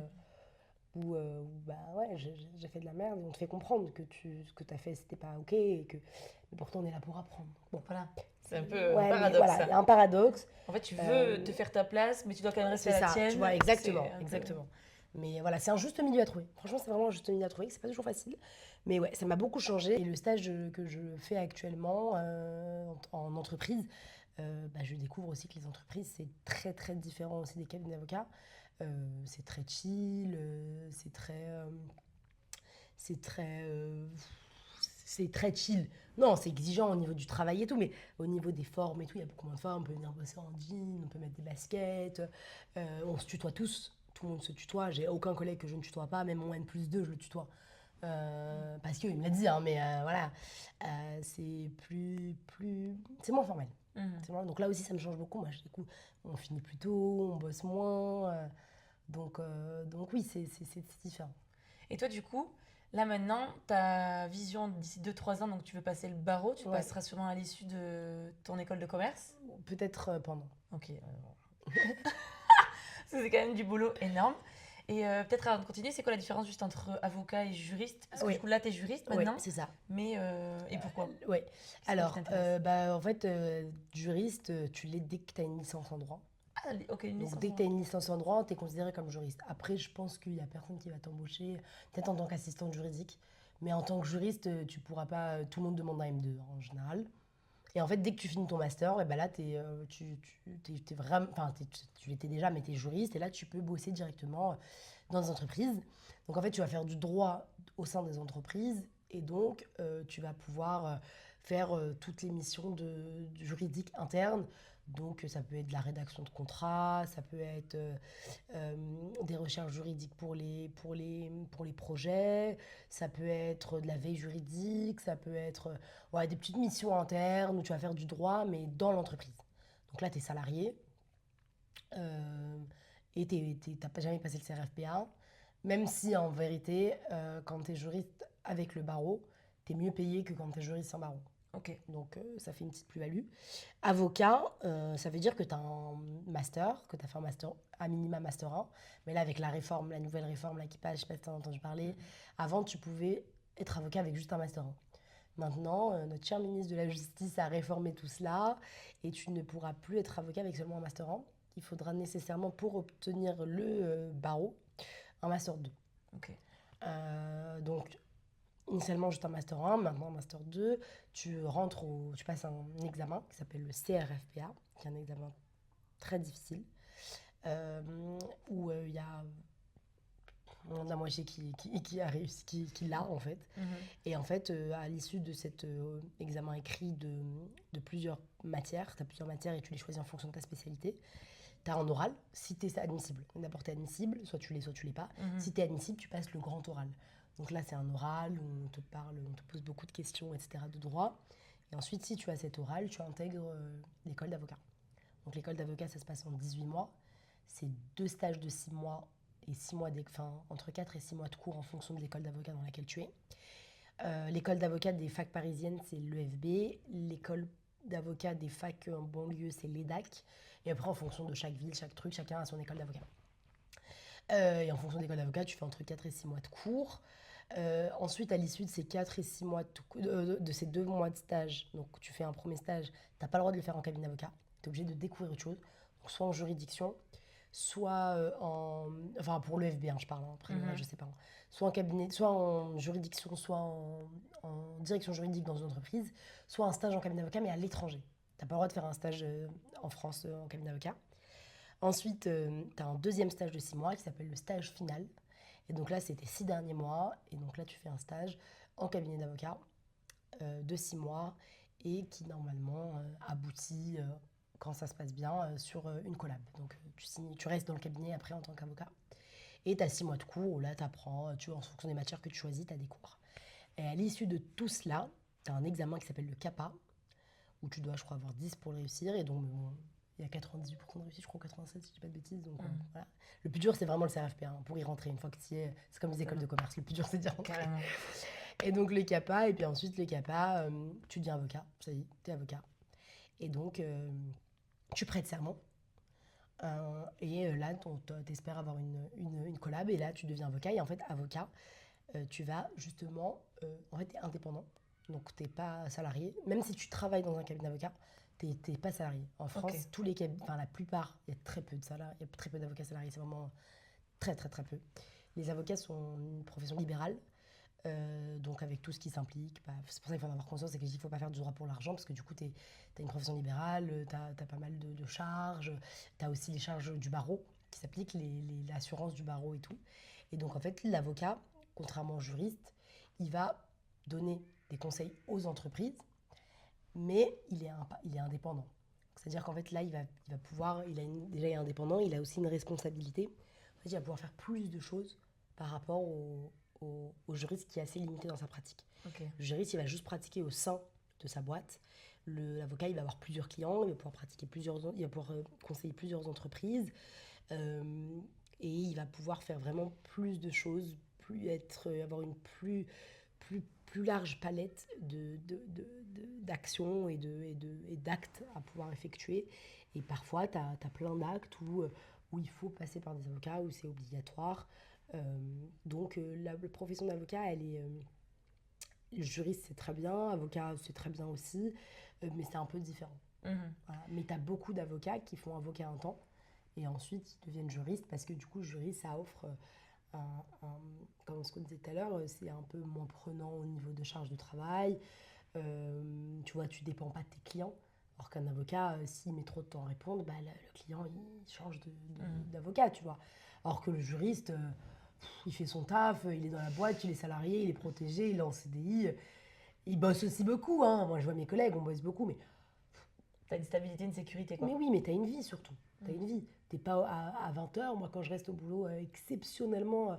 bah ouais, j'ai fait de la merde et on te fait comprendre que ce que t'as fait c'était pas ok mais pourtant on est là pour apprendre. Bon, Voilà. C'est un peu un ouais, mais paradoxe, voilà, il y ça. a un paradoxe. En fait, tu veux Euh, te faire ta place, mais tu dois quand même rester c'est à la ça, tu tienne. vois, C'est exactement, un peu... exactement. Mais voilà, c'est un juste milieu à trouver. Franchement, c'est vraiment un juste milieu à trouver, c'est pas toujours facile. Mais ouais, ça m'a beaucoup changé. Et le stage que je fais actuellement en entreprise, bah, je découvre aussi que les entreprises, c'est très très différent aussi des cabinets d'avocats. C'est très chill, c'est très, c'est très chill. Non, c'est exigeant au niveau du travail et tout, mais au niveau des formes et tout, il y a beaucoup moins de formes. On peut venir bosser en jean, on peut mettre des baskets, on se tutoie tous. Tout le monde se tutoie. J'ai aucun collègue que je ne tutoie pas, même mon N+2, je le tutoie. Parce qu'il me l'a dit, hein, mais voilà. C'est c'est moins formel. Mhm. Donc là aussi, ça me change beaucoup. Moi, du coup, on finit plus tôt, on bosse moins. Donc oui, c'est différent. Et toi, du coup, là maintenant, ta vision d'ici 2-3 ans, donc tu veux passer le barreau, tu Ouais, passeras sûrement à l'issue de ton école de commerce. peut-être pendant. Ok. Ça, c'est quand même du boulot énorme. Et peut-être avant de continuer, c'est quoi la différence juste entre avocat et juriste? Parce que Oui, du coup, là, tu es juriste oui, maintenant. c'est ça. Mais et pourquoi? Ouais. C'est quoi qui Alors, t'intéresse? bah, en fait, juriste, tu l'es dès que tu as une licence en droit. Ah, ok, une Donc, licence dès que tu as en... une licence en droit, tu es considéré comme juriste. Après, je pense qu'il n'y a personne qui va t'embaucher, peut-être en tant qu'assistante juridique. Mais en tant que juriste, tu pourras pas. Tout le monde demande un M2 en général. Et en fait, dès que tu finis ton master, et ben là, t'es vraiment, enfin, tu l'étais déjà, mais tu es juriste. Et là, tu peux bosser directement dans des entreprises. Donc, en fait, tu vas faire du droit au sein des entreprises. Et donc, tu vas pouvoir faire toutes les missions juridiques internes. Donc, ça peut être de la rédaction de contrats, ça peut être des recherches juridiques pour les projets, ça peut être de la veille juridique, ça peut être ouais, des petites missions internes où tu vas faire du droit, mais dans l'entreprise. Donc là, tu es salarié et tu n'as pas jamais passé le CRFPA, même si en vérité, quand tu es juriste avec le barreau, tu es mieux payé que quand tu es juriste sans barreau. Ok. Donc ça fait une petite plus-value. Avocat, ça veut dire que tu as un master, que tu as fait un master, à minima master 1. Mais là, avec la réforme, la nouvelle réforme là, qui passe, je sais pas si tu as entendu parler, avant tu pouvais être avocat avec juste un master 1. Maintenant, notre cher ministre de la Justice a réformé tout cela et tu ne pourras plus être avocat avec seulement un master 1. Il faudra nécessairement, pour obtenir le barreau, un master 2. Ok. Donc, initialement juste un master 1, maintenant un master 2, tu passes un examen qui s'appelle le CRFPA, qui est un examen très difficile, où il y a moins de la moitié qui a réussi, qui l'a en fait. Mhm. Et en fait, à l'issue de cet examen écrit de plusieurs matières, tu as plusieurs matières et tu les choisis en fonction de ta spécialité. Tu as un oral, si tu es admissible. D'abord, tu es admissible, soit tu l'es pas. Si tu es admissible, tu passes le grand oral. Donc là, c'est un oral où on te parle, on te pose beaucoup de questions, etc. de droit. Et ensuite, si tu as cet oral, tu intègres l'école d'avocat. Donc l'école d'avocat, ça se passe en 18 mois. C'est 2 stages de 6 mois et 6 mois, entre 4 et 6 mois de cours en fonction de l'école d'avocat dans laquelle tu es. L'école d'avocat des facs parisiennes, c'est l'EFB. L'école d'avocat des facs en banlieue, c'est l'EDAC. Et après, en fonction de chaque ville, chaque truc, chacun a son école d'avocat. Et en fonction de l'école d'avocat, tu fais entre 4 et 6 mois de cours. Ensuite, à l'issue de ces 4 et 6 mois de ces 2 mois de stage, donc tu fais un premier stage, tu n'as pas le droit de le faire en cabinet d'avocat. Tu es obligé de découvrir autre chose. Donc, soit en juridiction, soit enfin, pour l'EFB, hein, je parle, hein, après, je sais pas. Hein. Soit en cabinet, soit en juridiction, soit en direction juridique dans une entreprise, soit un stage en cabinet d'avocat, mais à l'étranger. Tu n'as pas le droit de faire un stage en France en cabinet d'avocat. Ensuite, tu as un deuxième stage de 6 mois qui s'appelle le stage final. Et donc là, c'était 6 derniers mois. Et donc là, tu fais un stage en cabinet d'avocat de 6 mois et qui normalement aboutit, quand ça se passe bien, sur une collab. Donc tu restes dans le cabinet après en tant qu'avocat. Et tu as 6 mois de cours où là, tu apprends, en fonction des matières que tu choisis, tu as des cours. Et à l'issue de tout cela, tu as un examen qui s'appelle le CAPA, où tu dois, je crois, avoir 10 pour le réussir. Et donc, bon, il y a 98% de réussite, je crois 87 si je dis pas de bêtises. Donc, voilà. Le plus dur, c'est vraiment le CRFP, hein, pour y rentrer. Une fois que tu y es, c'est comme les écoles de commerce. Le plus dur, c'est d'y rentrer. Carrément. Et donc, les CAPA, et puis ensuite, les CAPA, tu deviens avocat. Ça y est, tu es avocat. Et donc, tu prêtes serment. Et là, tu espères avoir une collab. Et là, tu deviens avocat. Et en fait, avocat, tu vas justement, en fait, tu es indépendant. Donc, tu n'es pas salarié. Même si tu travailles dans un cabinet d'avocat, tu n'es pas salarié. En France, tous les enfin, la plupart, il y a très peu de salariés, il y a très peu d'avocats salariés. C'est vraiment très, très, très peu. Les avocats sont une profession libérale. Donc avec tout ce qui s'implique, c'est pour ça qu'il faut en avoir conscience, c'est qu'il ne faut pas faire du droit pour l'argent, parce que du coup, tu as une profession libérale, tu as pas mal de charges, tu as aussi les charges du barreau qui s'appliquent, l'assurance du barreau et tout. Et donc en fait, l'avocat, contrairement au juriste, il va donner des conseils aux entreprises, mais il est indépendant. C'est-à-dire qu'en fait, là, il va pouvoir, déjà il est indépendant, il a aussi une responsabilité. En fait, il va pouvoir faire plus de choses par rapport au juriste qui est assez limité dans sa pratique. Okay. Le juriste, il va juste pratiquer au sein de sa boîte. L'avocat, il va avoir plusieurs clients, il va pouvoir il va pouvoir conseiller plusieurs entreprises, et il va pouvoir faire vraiment plus de choses, avoir une plus large palette d'actions et d'actes à pouvoir effectuer. Et parfois, tu as plein d'actes où il faut passer par des avocats, où c'est obligatoire. Donc la profession d'avocat, elle est... juriste, c'est très bien, avocat, c'est très bien aussi, mais c'est un peu différent. Voilà. Mais tu as beaucoup d'avocats qui font avocat un temps, et ensuite ils deviennent juristes, parce que du coup, juriste, ça offre... comme ce qu'on disait tout à l'heure, c'est un peu moins prenant au niveau de charge de travail. Tu vois, tu dépends pas de tes clients. Alors qu'un avocat, s'il met trop de temps à répondre, le client, il change d'avocat, tu vois. Alors que le juriste, il fait son taf, il est dans la boîte, il est salarié, il est protégé, il est en CDI. Il bosse aussi beaucoup, hein. Moi, je vois mes collègues, on bosse beaucoup, mais... T'as une stabilité, une sécurité, quoi. Mais oui, mais t'as une vie, surtout. T'as une vie. T'es pas à 20h. Moi, quand je reste au boulot, exceptionnellement,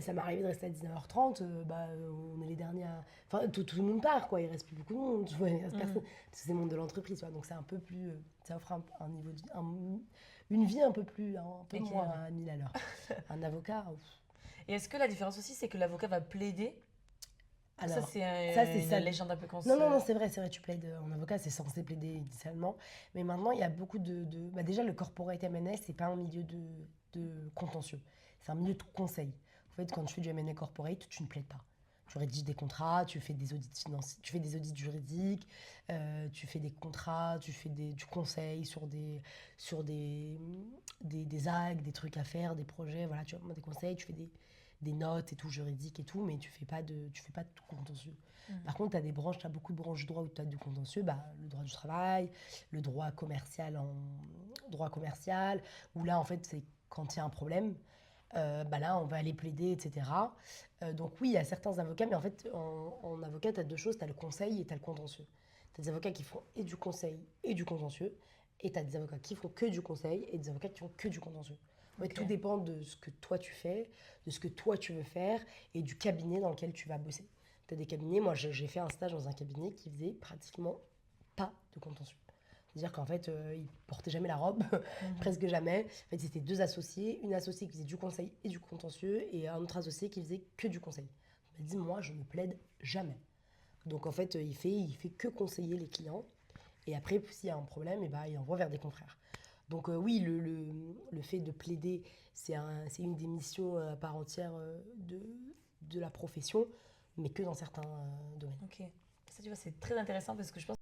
ça m'est arrivé de rester à 19h30, on est les derniers à... Enfin, tout le monde part, quoi. Il reste plus beaucoup de monde, tu vois. Il reste personne. Parce que c'est le monde de l'entreprise, tu vois. Donc, c'est un peu plus... ça offre un niveau de... une vie un peu moins à 1000 à l'heure. Un avocat... Et est-ce que la différence aussi, c'est que l'avocat va plaider? Alors, ça, c'est une légende un peu qu'on Non, c'est vrai, tu plaides en avocat, c'est censé plaider initialement. Mais maintenant, il y a beaucoup déjà, le corporate M&A, c'est pas un milieu de contentieux. C'est un milieu de conseil. En fait, quand tu fais du M&A corporate, tu ne plaides pas. Tu rédiges des contrats, tu fais des audits financiers, tu fais des audits juridiques, tu fais des contrats, du conseil sur des actes, des trucs à faire, des projets, voilà, tu as des conseils, tu fais des notes et tout, juridiques et tout, mais tu fais pas de tout contentieux. Par contre, tu as beaucoup de branches de droit où tu as du contentieux, le droit du travail, le droit commercial, où là, en fait, c'est quand il y a un problème, là, on va aller plaider, etc. Donc oui, il y a certains avocats, mais en fait, en avocat, tu as deux choses, tu as le conseil et tu as le contentieux. Tu as des avocats qui font et du conseil et du contentieux, et tu as des avocats qui font que du conseil et des avocats qui font que du contentieux. En fait, tout dépend de ce que toi tu fais, de ce que toi tu veux faire et du cabinet dans lequel tu vas bosser. Tu as des cabinets, moi j'ai fait un stage dans un cabinet qui faisait pratiquement pas de contentieux. C'est-à-dire qu'en fait, ils portaient jamais la robe, presque jamais. En fait, c'était deux associés, une associée qui faisait du conseil et du contentieux et un autre associé qui faisait que du conseil. Il m'a dit, moi, je ne plaide jamais. Donc en fait, il fait que conseiller les clients. Et après, s'il y a un problème, il envoie vers des confrères. Donc oui, le fait de plaider, c'est une des missions à part entière de la profession, mais que dans certains domaines. Ok. Ça, tu vois, c'est très intéressant parce que je pense